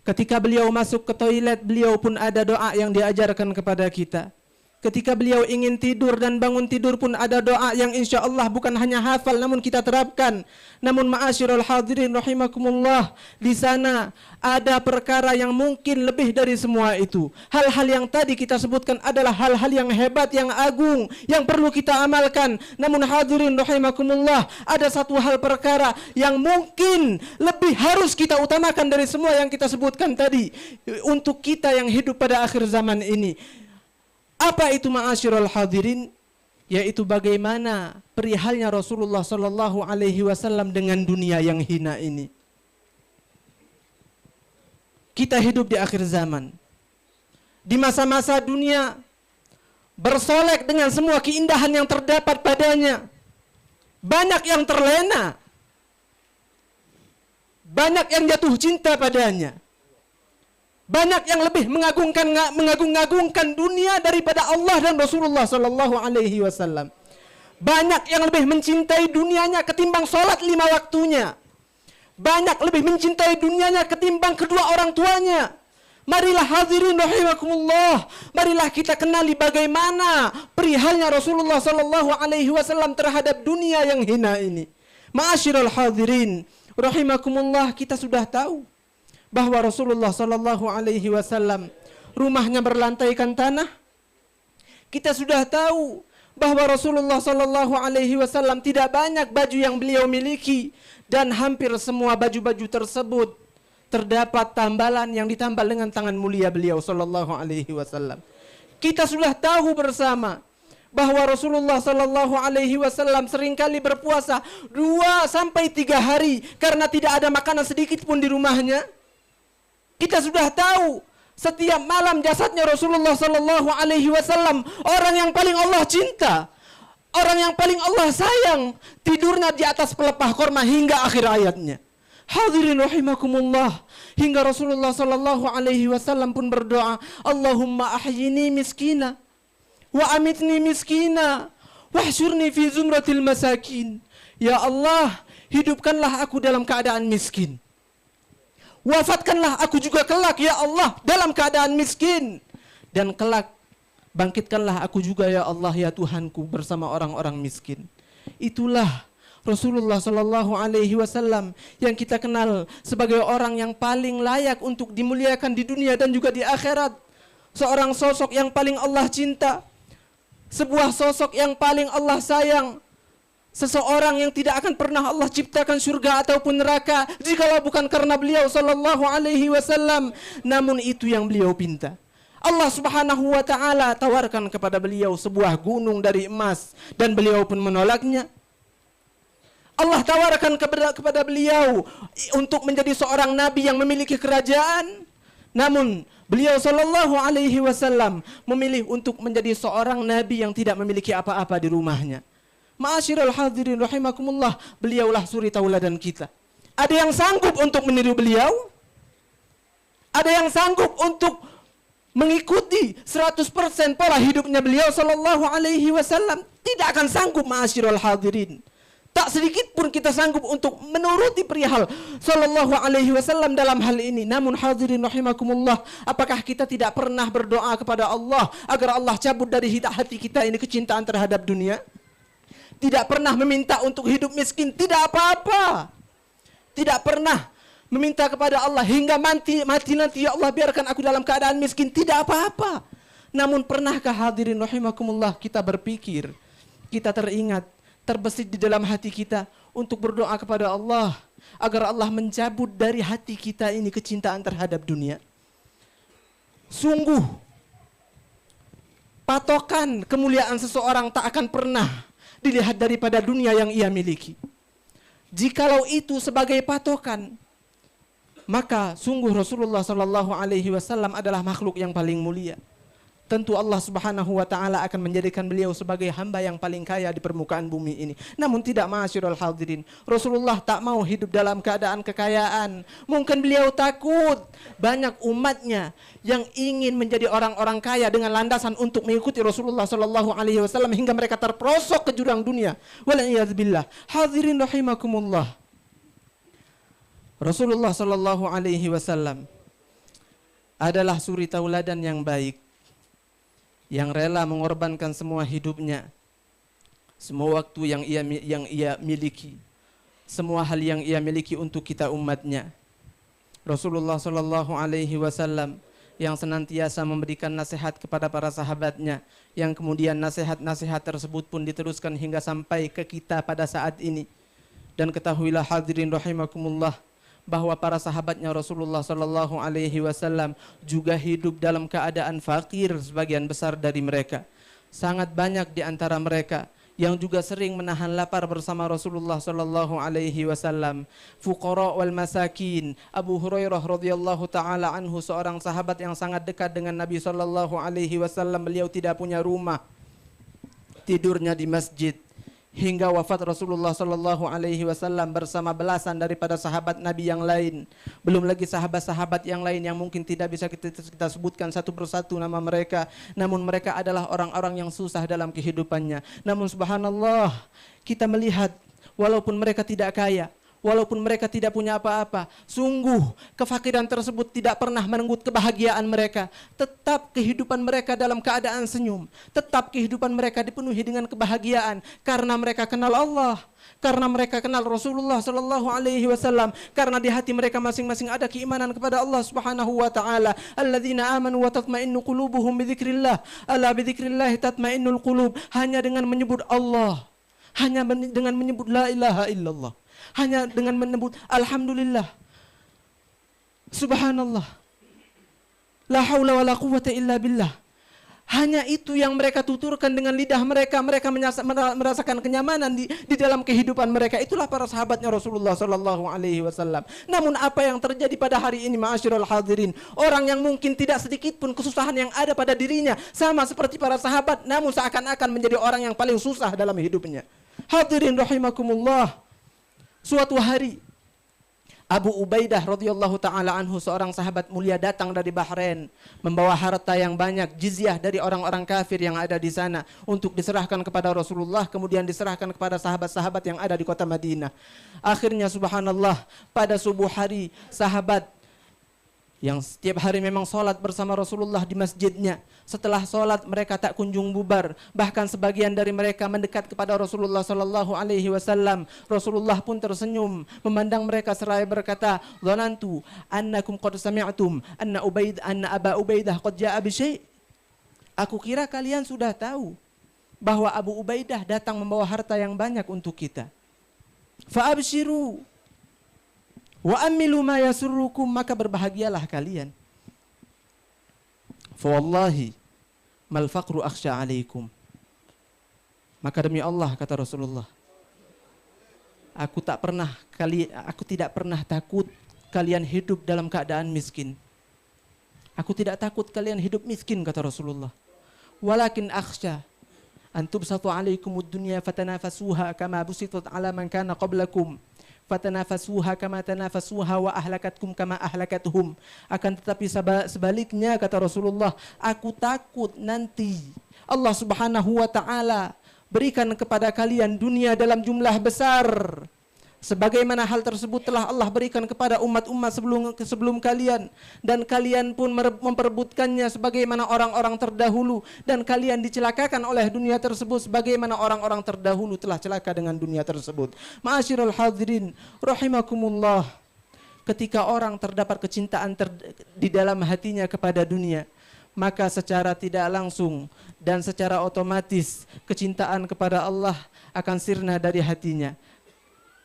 Ketika beliau masuk ke toilet, beliau pun ada doa yang diajarkan kepada kita. Ketika beliau ingin tidur dan bangun tidur pun ada doa yang insya Allah bukan hanya hafal namun kita terapkan. Namun ma'asyiral hadirin rahimakumullah, di sana ada perkara yang mungkin lebih dari semua itu. Hal-hal yang tadi kita sebutkan adalah hal-hal yang hebat, yang agung, yang perlu kita amalkan. Namun hadirin rahimakumullah, ada satu hal perkara yang mungkin lebih harus kita utamakan dari semua yang kita sebutkan tadi untuk kita yang hidup pada akhir zaman ini. Apa itu ma'asyiral hadirin? Yaitu bagaimana perihalnya Rasulullah sallallahu alaihi wasallam dengan dunia yang hina ini. Kita hidup di akhir zaman. Di masa-masa dunia bersolek dengan semua keindahan yang terdapat padanya. Banyak yang terlena. Banyak yang jatuh cinta padanya. Banyak yang lebih mengagung-agungkan dunia daripada Allah dan Rasulullah sallallahu alaihi wasallam. Banyak yang lebih mencintai dunianya ketimbang salat 5 waktunya. Banyak lebih mencintai dunianya ketimbang kedua orang tuanya. Marilah hadirin rahimakumullah, marilah kita kenali bagaimana perihalnya Rasulullah sallallahu alaihi wasallam terhadap dunia yang hina ini. Ma'asyiral hadirin rahimakumullah, kita sudah tahu bahwa Rasulullah sallallahu alaihi wasallam rumahnya berlantaikan tanah. Kita sudah tahu bahwa Rasulullah sallallahu alaihi wasallam tidak banyak baju yang beliau miliki, dan hampir semua baju-baju tersebut terdapat tambalan yang ditambal dengan tangan mulia beliau sallallahu alaihi wasallam. Kita sudah tahu bersama bahwa Rasulullah sallallahu alaihi wasallam seringkali berpuasa 2 sampai 3 hari karena tidak ada makanan sedikit pun di rumahnya. Kita sudah tahu setiap malam jasadnya Rasulullah sallallahu alaihi wasallam, orang yang paling Allah cinta, orang yang paling Allah sayang, tidurnya di atas pelepah korma hingga akhir ayatnya. Hadirin rahimakumullah, hingga Rasulullah sallallahu alaihi wasallam pun berdoa, Allahumma ahyini miskina wa amitni miskina wahsyurni fi zumratil masakin. Ya Allah, hidupkanlah aku dalam keadaan miskin. Wafatkanlah aku juga kelak ya Allah dalam keadaan miskin. Dan kelak bangkitkanlah aku juga ya Allah ya Tuhanku bersama orang-orang miskin. Itulah Rasulullah sallallahu alaihi wasallam yang kita kenal sebagai orang yang paling layak untuk dimuliakan di dunia dan juga di akhirat. Seorang sosok yang paling Allah cinta. Sebuah sosok yang paling Allah sayang. Seseorang yang tidak akan pernah Allah ciptakan surga ataupun neraka jikalau bukan karena beliau sallallahu alaihi wasallam. Namun itu yang beliau pinta. Allah Subhanahu wa taala tawarkan kepada beliau sebuah gunung dari emas dan beliau pun menolaknya. Allah tawarkan kepada beliau untuk menjadi seorang nabi yang memiliki kerajaan. Namun beliau sallallahu alaihi wasallam memilih untuk menjadi seorang nabi yang tidak memiliki apa-apa di rumahnya. Ma'asyiral hadirin rahimakumullah, beliaulah suri tauladan kita. Ada yang sanggup untuk meniru beliau? Ada yang sanggup untuk mengikuti 100% pola hidupnya beliau sallallahu alaihi wasallam? Tidak akan sanggup ma'asyiral hadirin. Tak sedikit pun kita sanggup untuk menuruti perihal sallallahu alaihi wasallam dalam hal ini. Namun hadirin rahimakumullah, apakah kita tidak pernah berdoa kepada Allah agar Allah cabut dari hati kita ini kecintaan terhadap dunia? Tidak pernah meminta untuk hidup miskin, tidak apa-apa. Tidak pernah meminta kepada Allah hingga mati nanti ya Allah biarkan aku dalam keadaan miskin, tidak apa-apa. Namun pernahkah hadirin rahimakumullah kita berpikir, kita teringat, terbesit di dalam hati kita untuk berdoa kepada Allah agar Allah mencabut dari hati kita ini kecintaan terhadap dunia? Sungguh patokan kemuliaan seseorang tak akan pernah dilihat daripada dunia yang ia miliki. Jikalau itu sebagai patokan, maka sungguh Rasulullah sallallahu alaihi wasallam adalah makhluk yang paling mulia. Tentu Allah Subhanahu wa taala akan menjadikan beliau sebagai hamba yang paling kaya di permukaan bumi ini. Namun tidak, ma'asyiral hadirin, Rasulullah tak mau hidup dalam keadaan kekayaan. Mungkin beliau takut banyak umatnya yang ingin menjadi orang-orang kaya dengan landasan untuk mengikuti Rasulullah sallallahu alaihi wasallam hingga mereka terperosok ke jurang dunia. Wal'iyadzubillah. Hadirin rahimakumullah. Rasulullah sallallahu alaihi wasallam adalah suri tauladan yang baik, yang rela mengorbankan semua hidupnya, semua waktu yang ia miliki, semua hal yang ia miliki untuk kita umatnya. Rasulullah sallallahu alaihi wasallam yang senantiasa memberikan nasihat kepada para sahabatnya, yang kemudian nasihat-nasihat tersebut pun diteruskan hingga sampai ke kita pada saat ini. Dan ketahuilah hadirin rahimakumullah, bahwa para sahabatnya Rasulullah sallallahu alaihi wasallam juga hidup dalam keadaan fakir sebagian besar dari mereka. Sangat banyak di antara mereka yang juga sering menahan lapar bersama Rasulullah sallallahu alaihi wasallam. Fuqara wal masakin. Abu Hurairah radhiyallahu taala anhu, seorang sahabat yang sangat dekat dengan Nabi sallallahu alaihi wasallam, beliau tidak punya rumah. Tidurnya di masjid. Hingga wafat Rasulullah sallallahu alaihi wasallam bersama belasan daripada sahabat Nabi yang lain. Belum lagi sahabat-sahabat yang lain yang mungkin tidak bisa kita sebutkan satu persatu nama mereka. Namun mereka adalah orang-orang yang susah dalam kehidupannya. Namun subhanallah, kita melihat walaupun mereka tidak kaya, walaupun mereka tidak punya apa-apa, sungguh kefakiran tersebut tidak pernah merenggut kebahagiaan mereka. Tetap kehidupan mereka dalam keadaan senyum. Tetap kehidupan mereka dipenuhi dengan kebahagiaan karena mereka kenal Allah, karena mereka kenal Rasulullah sallallahu alaihi wasallam, karena di hati mereka masing-masing ada keimanan kepada Allah Subhanahu wa taala. Alladzina amanu wa tatma'innu qulubuhum bidzikrillah. Ala bidzikrillah tatma'innul qulub. Hanya dengan menyebut Allah, hanya dengan menyebut la ilaha illallah, hanya dengan menyebut alhamdulillah, subhanallah, la haula wala quwwata illa billah, hanya itu yang mereka tuturkan dengan lidah mereka. Mereka merasakan kenyamanan di dalam kehidupan mereka. Itulah para sahabatnya Rasulullah sallallahu alaihi wasallam. Namun apa yang terjadi pada hari ini, ma'asyiral hadirin, orang yang mungkin tidak sedikit pun kesusahan yang ada pada dirinya sama seperti para sahabat, namun seakan-akan menjadi orang yang paling susah dalam hidupnya. Hadirin rahimakumullah, suatu hari Abu Ubaidah radhiyallahu taala anhu, seorang sahabat mulia, datang dari Bahrain membawa harta yang banyak, jizyah dari orang-orang kafir yang ada di sana untuk diserahkan kepada Rasulullah, kemudian diserahkan kepada sahabat-sahabat yang ada di kota Madinah. Akhirnya subhanallah, pada subuh hari, sahabat yang setiap hari memang sholat bersama Rasulullah di masjidnya, setelah sholat mereka tak kunjung bubar. Bahkan sebagian dari mereka mendekat kepada Rasulullah sallallahu alaihi wasallam. Rasulullah pun tersenyum memandang mereka seraya berkata, "Dhanantu annakum qad sami'tum anna Aba Ubaidah qad ja'a bi syai'." Aku kira kalian sudah tahu bahwa Abu Ubaidah datang membawa harta yang banyak untuk kita. Fa abshiru wa amilu ma yasurrukum, maka berbahagialah kalian. Fa wallahi mal faqru akhsha alaikum. Maka demi Allah, kata Rasulullah, aku tidak pernah takut kalian hidup dalam keadaan miskin. Aku tidak takut kalian hidup miskin, kata Rasulullah. Walakin akhsha an tubsatu alaikumud dunya fatanafasuha kama busitat ala man kana qablakum. Fatanafasuha kama tanafasuha wa ahlakatkum kama ahlakatuhum. Akan tetapi sebaliknya, kata Rasulullah, aku takut nanti Allah Subhanahu wa taala berikan kepada kalian dunia dalam jumlah besar, sebagaimana hal tersebut telah Allah berikan kepada umat-umat sebelum kalian, dan kalian pun memperebutkannya sebagaimana orang-orang terdahulu, dan kalian dicelakakan oleh dunia tersebut sebagaimana orang-orang terdahulu telah celaka dengan dunia tersebut. Ma'asyiral hadirin rahimakumullah, ketika orang terdapat kecintaan di dalam hatinya kepada dunia, maka secara tidak langsung dan secara otomatis kecintaan kepada Allah akan sirna dari hatinya.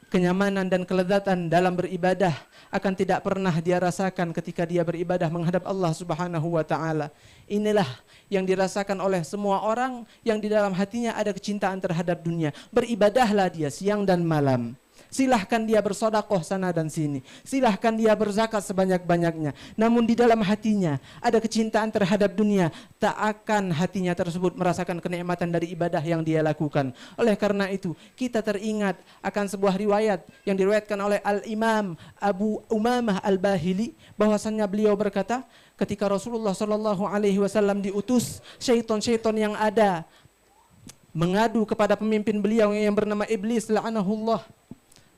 Kenyamanan dan kelezatan dalam beribadah akan tidak pernah dia rasakan ketika dia beribadah menghadap Allah Subhanahu wa taala. Inilah yang dirasakan oleh semua orang yang di dalam hatinya ada kecintaan terhadap dunia. Beribadahlah dia siang dan malam. Silahkan dia bersedekah sana dan sini. Silahkan dia berzakat sebanyak-banyaknya. Namun di dalam hatinya ada kecintaan terhadap dunia, tak akan hatinya tersebut merasakan kenikmatan dari ibadah yang dia lakukan. Oleh karena itu, kita teringat akan sebuah riwayat yang diriwayatkan oleh Al-Imam Abu Umamah Al-Bahili, bahwasannya beliau berkata, ketika Rasulullah sallallahu alaihi wasallam diutus, syaitan-syaitan yang ada mengadu kepada pemimpin beliau yang bernama Iblis la'anahullah.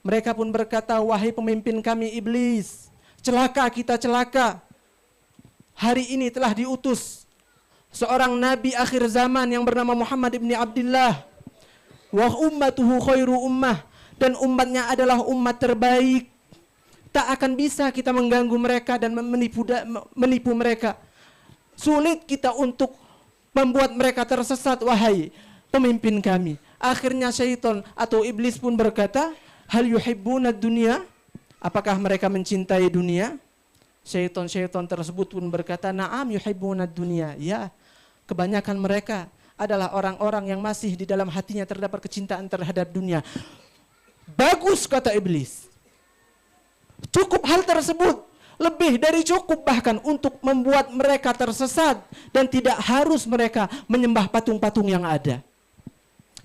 Mereka pun berkata, wahai pemimpin kami Iblis, celaka kita celaka. Hari ini telah diutus seorang nabi akhir zaman yang bernama Muhammad ibn Abdullah. Wa ummatuhu khairu ummah, dan umatnya adalah umat terbaik. Tak akan bisa kita mengganggu mereka dan menipu mereka. Sulit kita untuk membuat mereka tersesat, wahai pemimpin kami. Akhirnya syaitan atau iblis pun berkata, hal yuhibbuna dunia? Apakah mereka mencintai dunia? Syaitan-syaitan tersebut pun berkata, na'am yuhibbuna dunia. Ya, kebanyakan mereka adalah orang-orang yang masih di dalam hatinya terdapat kecintaan terhadap dunia. Bagus, kata iblis. Cukup hal tersebut, lebih dari cukup bahkan untuk membuat mereka tersesat, dan tidak harus mereka menyembah patung-patung yang ada.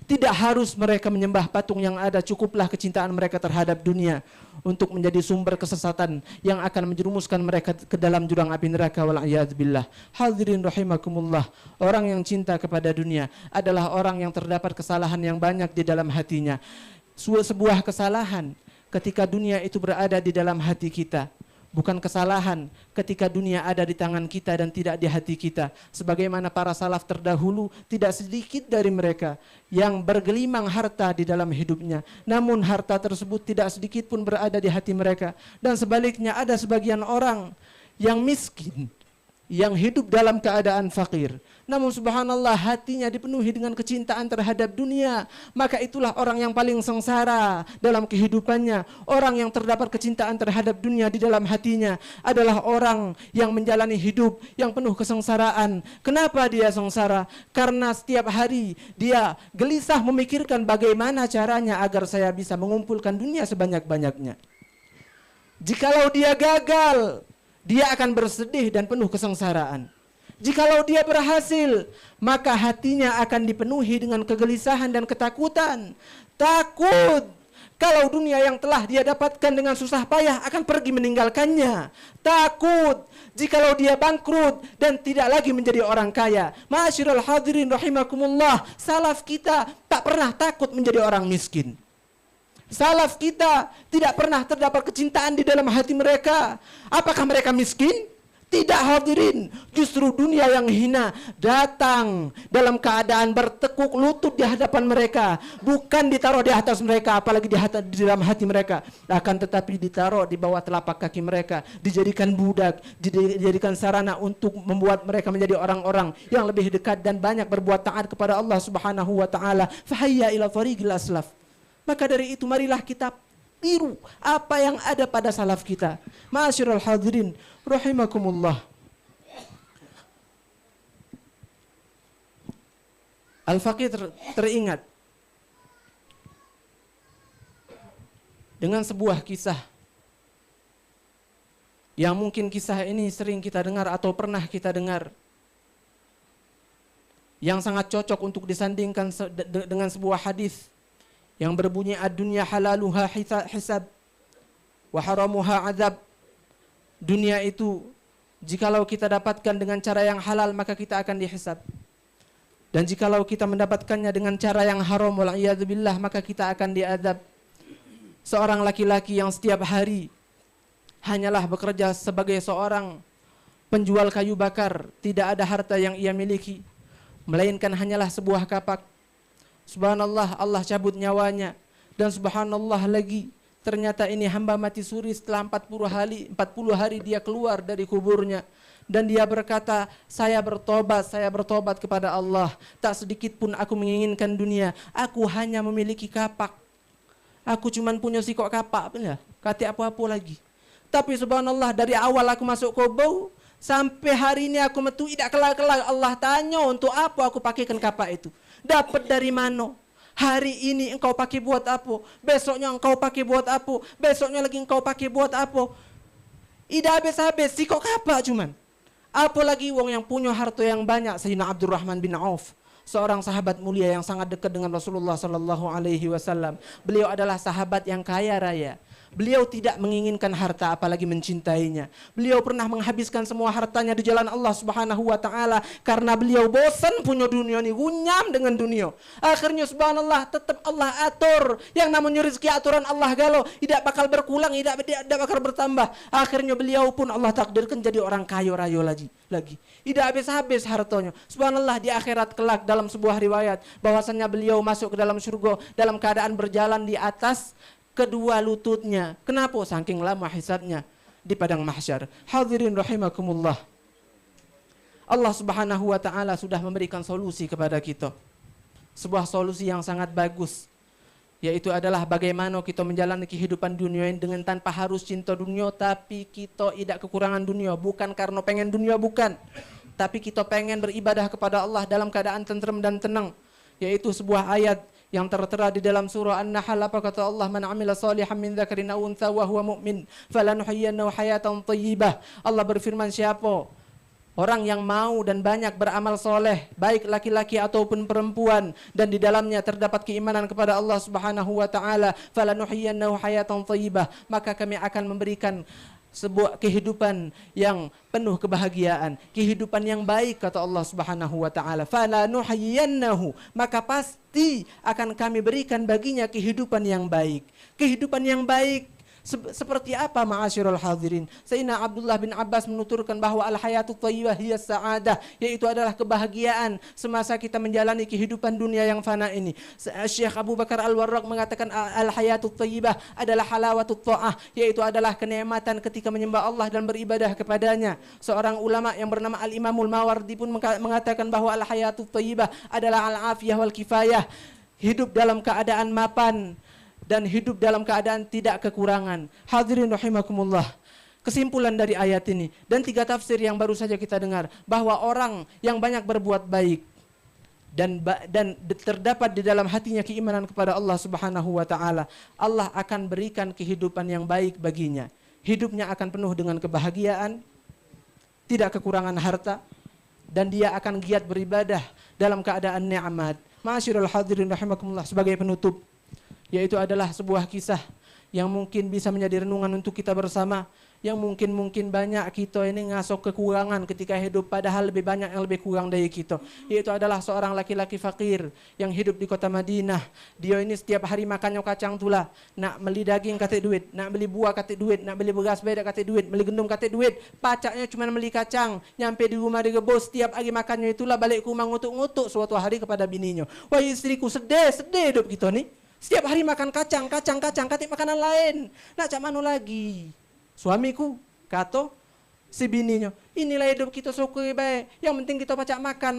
Tidak harus mereka menyembah patung yang ada, cukuplah kecintaan mereka terhadap dunia untuk menjadi sumber kesesatan yang akan menjerumuskan mereka ke dalam jurang api neraka, wal'iyadzubillah. Hadirin rahimakumullah, orang yang cinta kepada dunia adalah orang yang terdapat kesalahan yang banyak di dalam hatinya. Sebuah kesalahan ketika dunia itu berada di dalam hati kita, bukan kesalahan ketika dunia ada di tangan kita dan tidak di hati kita. Sebagaimana para salaf terdahulu, tidak sedikit dari mereka yang bergelimang harta di dalam hidupnya, namun harta tersebut tidak sedikit pun berada di hati mereka. Dan sebaliknya, ada sebagian orang yang miskin, yang hidup dalam keadaan fakir, namun subhanallah hatinya dipenuhi dengan kecintaan terhadap dunia. Maka itulah orang yang paling sengsara dalam kehidupannya. Orang yang terdapat kecintaan terhadap dunia di dalam hatinya adalah orang yang menjalani hidup yang penuh kesengsaraan. Kenapa dia sengsara? Karena setiap hari dia gelisah memikirkan bagaimana caranya agar saya bisa mengumpulkan dunia sebanyak-banyaknya. Jikalau dia gagal, dia akan bersedih dan penuh kesengsaraan. Jikalau dia berhasil, maka hatinya akan dipenuhi dengan kegelisahan dan ketakutan. Takut Kalau dunia yang telah dia dapatkan dengan susah payah akan pergi meninggalkannya. Takut jikalau dia bangkrut dan tidak lagi menjadi orang kaya. Ma'asyiral hadirin rahimakumullah, salaf kita tak pernah takut menjadi orang miskin. Salaf kita tidak pernah terdapat kecintaan di dalam hati mereka. Apakah mereka miskin? Tidak, hadirin. Justru dunia yang hina datang dalam keadaan bertekuk lutut di hadapan mereka. Bukan ditaruh di atas mereka, apalagi di dalam hati mereka. Akan tetapi ditaruh di bawah telapak kaki mereka. Dijadikan budak, dijadikan sarana untuk membuat mereka menjadi orang-orang yang lebih dekat dan banyak berbuat taat kepada Allah Subhanahu wa taala. Fahayya ila thariqil aslaf. Maka dari itu marilah kita tiru apa yang ada pada salaf kita. Ma'asyiral hadirin rahimakumullah. Al-Faqih teringat dengan sebuah kisah yang mungkin kisah ini sering kita dengar atau pernah kita dengar, yang sangat cocok untuk disandingkan dengan sebuah hadis yang berbunyi ad-dunya halaluha hisab wa haramuha azab. Dunia itu jikalau kita dapatkan dengan cara yang halal maka kita akan dihisab. Dan jikalau kita mendapatkannya dengan cara yang haram wal'iyadzubillah maka kita akan diazab. Seorang laki-laki yang setiap hari hanyalah bekerja sebagai seorang penjual kayu bakar, tidak ada harta yang ia miliki melainkan hanyalah sebuah kapak. Subhanallah, Allah cabut nyawanya. Dan subhanallah lagi, ternyata ini hamba mati suri setelah 40 hari dia keluar dari kuburnya. Dan dia berkata, saya bertobat kepada Allah. Tak sedikit pun aku menginginkan dunia. Aku hanya memiliki kapak. Aku cuma punya sikok kapak. Kata apa-apa lagi. Tapi subhanallah, dari awal aku masuk kubur sampai hari ini aku metu tidak kelak-kelak Allah tanya untuk apa aku pakaikan kapak itu. Dapat dari mana? Hari ini engkau pakai buat apa? Besoknya engkau pakai buat apa? Besoknya lagi engkau pakai buat apa? Tidak habis-habis, sikok kapak cuman. Apalagi wong yang punya harta yang banyak. Sayyidina Abdurrahman bin Auf, seorang sahabat mulia yang sangat dekat dengan Rasulullah sallallahu alaihi wasallam. Beliau adalah sahabat yang kaya raya. Beliau tidak menginginkan harta apalagi mencintainya. Beliau pernah menghabiskan semua hartanya di jalan Allah Subhanahu wa taala karena beliau bosan punya dunia ini, gunyam dengan dunia. Akhirnya subhanallah tetap Allah atur. Yang namanya rezeki aturan Allah galau, tidak bakal berkurang, tidak bakal bertambah. Akhirnya beliau pun Allah takdirkan jadi orang kaya raya lagi. Tidak habis-habis hartanya. Subhanallah, di akhirat kelak dalam sebuah riwayat bahwasannya beliau masuk ke dalam surga dalam keadaan berjalan di atas kedua lututnya. Kenapa? Saking lama hisabnya di padang mahsyar. Hadirin rahimakumullah. Allah Subhanahu wa taala sudah memberikan solusi kepada kita. Sebuah solusi yang sangat bagus, yaitu adalah bagaimana kita menjalani kehidupan dunia ini dengan tanpa harus cinta dunia, tapi kita tidak kekurangan dunia. Bukan karena pengen dunia, bukan, tapi kita pengen beribadah kepada Allah dalam keadaan tenteram dan tenang. Yaitu sebuah ayat yang tertera di dalam surah An-Nahl. Apa kata Allah? Man amila salihan min dzakarin aw untha wa huwa mu'min falanuhyiyannahu hayatan thayyibah. Allah berfirman, siapa orang yang mau dan banyak beramal soleh, baik laki-laki ataupun perempuan, dan di dalamnya terdapat keimanan kepada Allah Subhanahu wa taala, falanuhyiyannahu hayatan thayyibah, maka kami akan memberikan sebuah kehidupan yang penuh kebahagiaan, kehidupan yang baik, kata Allah Subhanahu wa taala. Fala nuhyiyannahu, maka pasti akan kami berikan baginya kehidupan yang baik. Kehidupan yang baik seperti apa, ma'asyiral hadirin? Sayyidina Abdullah bin Abbas menuturkan bahwa al-hayatut thayyibah hiya sa'adah, yaitu adalah kebahagiaan semasa kita menjalani kehidupan dunia yang fana ini. Syekh Abu Bakar Al-Warraq mengatakan al-hayatut thayyibah adalah halawatut ta'ah, yaitu adalah kenikmatan ketika menyembah Allah dan beribadah kepadanya. Seorang ulama yang bernama Al-Imamul Mawardi pun mengatakan bahwa al-hayatut thayyibah adalah al-afiyah wal kifayah, hidup dalam keadaan mapan dan hidup dalam keadaan tidak kekurangan. Hadirin rahimakumullah. Kesimpulan dari ayat ini dan 3 tafsir yang baru saja kita dengar, bahwa orang yang banyak berbuat baik dan terdapat di dalam hatinya keimanan kepada Allah Subhanahu wa taala, Allah akan berikan kehidupan yang baik baginya. Hidupnya akan penuh dengan kebahagiaan, tidak kekurangan harta, dan dia akan giat beribadah dalam keadaan nikmat. Ma'asyiral hadirin rahimakumullah, sebagai penutup, yaitu adalah sebuah kisah yang mungkin bisa menjadi renungan untuk kita bersama, yang mungkin banyak kita ini ngasok kekurangan ketika hidup, padahal lebih banyak yang lebih kurang dari kita. Yaitu adalah seorang laki-laki fakir yang hidup di kota Madinah. Dia ini setiap hari makannya kacang tula, nak beli daging kate duit, nak beli buah kate duit, nak beli beras beda kate duit, beli gendum kate duit. Pacaknya cuma beli kacang, nyampe di rumah direbus, setiap hari makannya itulah, balik ke rumah ngutuk-ngutuk suatu hari kepada bininya. Wah istriku, sedih hidup kita nih. Setiap hari makan kacang, kate makanan lain. Nak cak manu lagi? Suamiku, kato, si bininya, inilah hidup kita syukuri baik. Yang penting kita baca makan,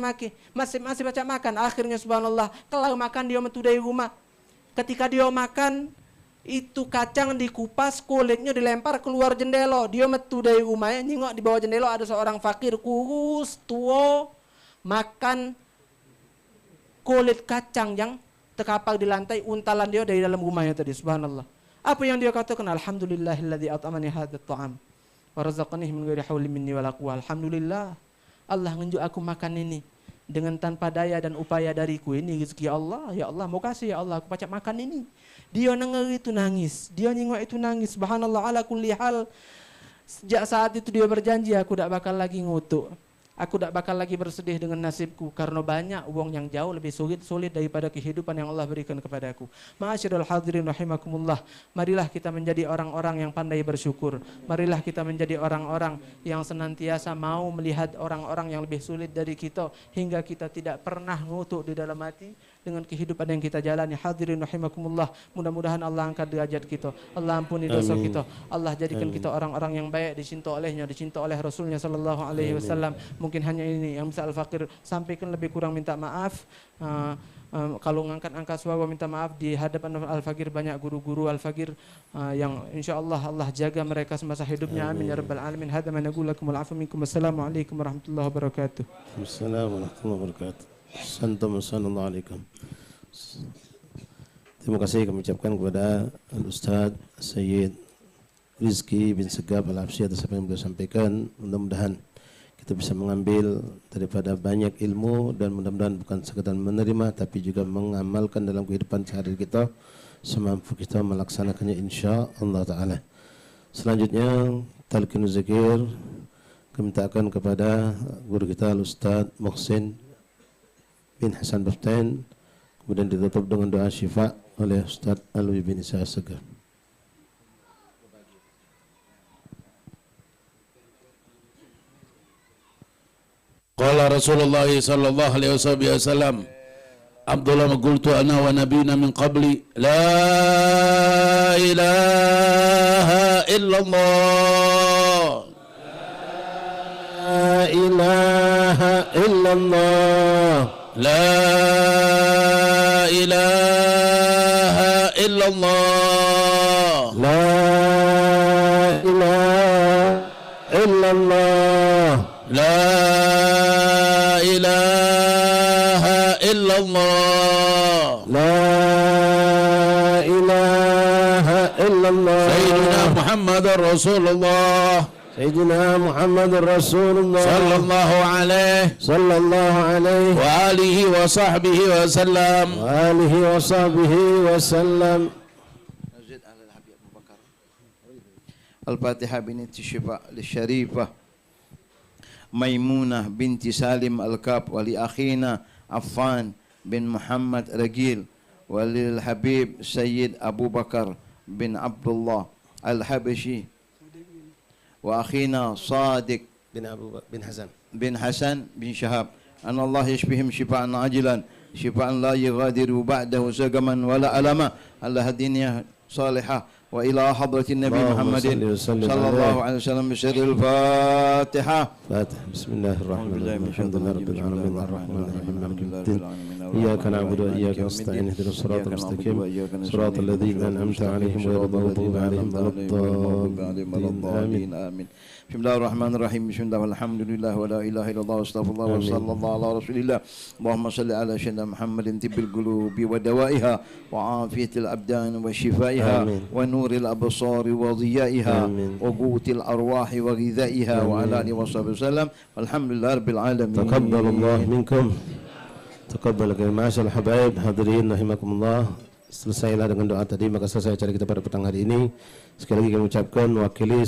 masih baca makan. Akhirnya subhanallah, kalau makan dia metu dari rumah. Ketika dia makan, itu kacang dikupas, kulitnya dilempar keluar jendela. Dia metu dari rumahnya, nyingok di bawah jendela ada seorang fakir kurus, tua, makan kulit kacang yang terkapar di lantai, untalan dia dari dalam rumahnya tadi, subhanallah. Apa yang dia katakan? Alhamdulillahilladzi at'amani hadzal ta'am wa razaqani min ghairi haulin minni wala quwwah. Alhamdulillah, Allah ngunjuk aku makan ini dengan tanpa daya dan upaya dariku. Ini rezeki Allah. Ya Allah, mau kasih ya Allah, aku pacak makan ini. Dia denger itu nangis, dia nyingok itu nangis. Subhanallah, ala kulli hal. Sejak saat itu dia berjanji, aku tak bakal lagi ngutuk. Aku tak bakal lagi bersedih dengan nasibku, karena banyak uang yang jauh lebih sulit daripada kehidupan yang Allah berikan kepadaku. Ma'asyiral hadirin rahimakumullah, marilah kita menjadi orang-orang yang pandai bersyukur. Marilah kita menjadi orang-orang yang senantiasa mau melihat orang-orang yang lebih sulit dari kita, hingga kita tidak pernah ngutuk di dalam hati dengan kehidupan yang kita jalani. Hadirin rahimakumullah, mudah-mudahan Allah angkat derajat kita, Allah ampuni dosa kita, Allah jadikan kita orang-orang yang baik, dicinta olehnya, dicinta oleh Rasulnya sallallahu alaihi wasallam. Mungkin hanya ini yang bisa Al-Fakir sampaikan, lebih kurang minta maaf. Kalau ngangkat suara minta maaf di hadapan Al-Fakir. Banyak guru-guru Al-Fakir yang insyaAllah Allah jaga mereka semasa hidupnya. Amin ya rabbal alamin. Hadza ma naqulu lakum wal afu minkum. Assalamualaikum warahmatullahi wabarakatuh. Assalamualaikum warahmatullahi wabarakatuh. Assalamualaikum. Terima kasih kami ucapkan kepada Al-Ustaz Sayyid Rizki bin Segaf Al-Habsyi atas apa yang beliau sampaikan. Mudah-mudahan kita bisa mengambil daripada banyak ilmu, dan mudah-mudahan bukan sekadar menerima tapi juga mengamalkan dalam kehidupan sehari kita semampu kita melaksanakannya insya-Allah taala. Selanjutnya talqin zikir kami mintakan kepada guru kita Al-Ustaz Muhsin bin Hasan Baftain, kemudian ditutup dengan doa syifa oleh Ustaz Alwi bin Isa Segar. Qala Rasulullah sallallahu alaihi wasallam, Abdullah ma qultu ana wa nabiyuna min qabli, la ilaha illallah, la ilaha illallah, la ilaha illallah, la ilaha illallah, la ilaha illallah, la ilaha illallah. Sayyidina Muhammad Rasulullah, Sayyidina Muhammad Rasulullah sallallahu alaihi wa alihi wa sahbihi wa sallam, wa alihi wa sahbihi wa sallam. Al-Fatihah binti Syifa Syarifah Maimunah binti Salim Al-Kab, wali akhina Affan bin Muhammad Ragil, walil Habib Sayyid Abu Bakar bin Abdullah Al-Habashi, wa akhina Sadiq bin Hasan bin Shahab, an Allah yashbihim shifaan ajilan shifaan la yughadiru ba'dahu sagaman wala alama, Allah hadiniyah salihah wa ila hadratin Nabi Muhammadin sallallahu alaihi wasallam bisyaril Fatihah. Bismillahirrahmanirrahim. Alhamdulillahi rabbil alamin arrahmanir rahim maliki yaumiddin. Iyyaka na'budu wa iyyaka nasta'in ihdinas siratal mustaqim siratal ladzina an'amta 'alaihim ghairil maghdubi 'alaihim waladdallin. Amin. Bismillahirrahmanirrahim. Bismillah walhamdulillah wa la ilaha illallah astaghfirullah wa sallallahu ala rasulillah. Allahumma salli ala sayyidina Muhammadin tibbil qulubi wa dawaiha wa afiyatil abdan wa shifaiha wa nuril absari wa dhiyaiha wa quwwatil arwahi wa ghidhaiha wa ala alihi wa sahbihi wasallam. Walhamdulillahi rabbil alamin. Taqabbalallahu minkum. Taqabbal ma'asyiral habaib hadirin rahimakumullah. selesailah dengan doa tadi, maka selesai acara kita pada petang hari ini. Sekali lagi kami ucapkan wakili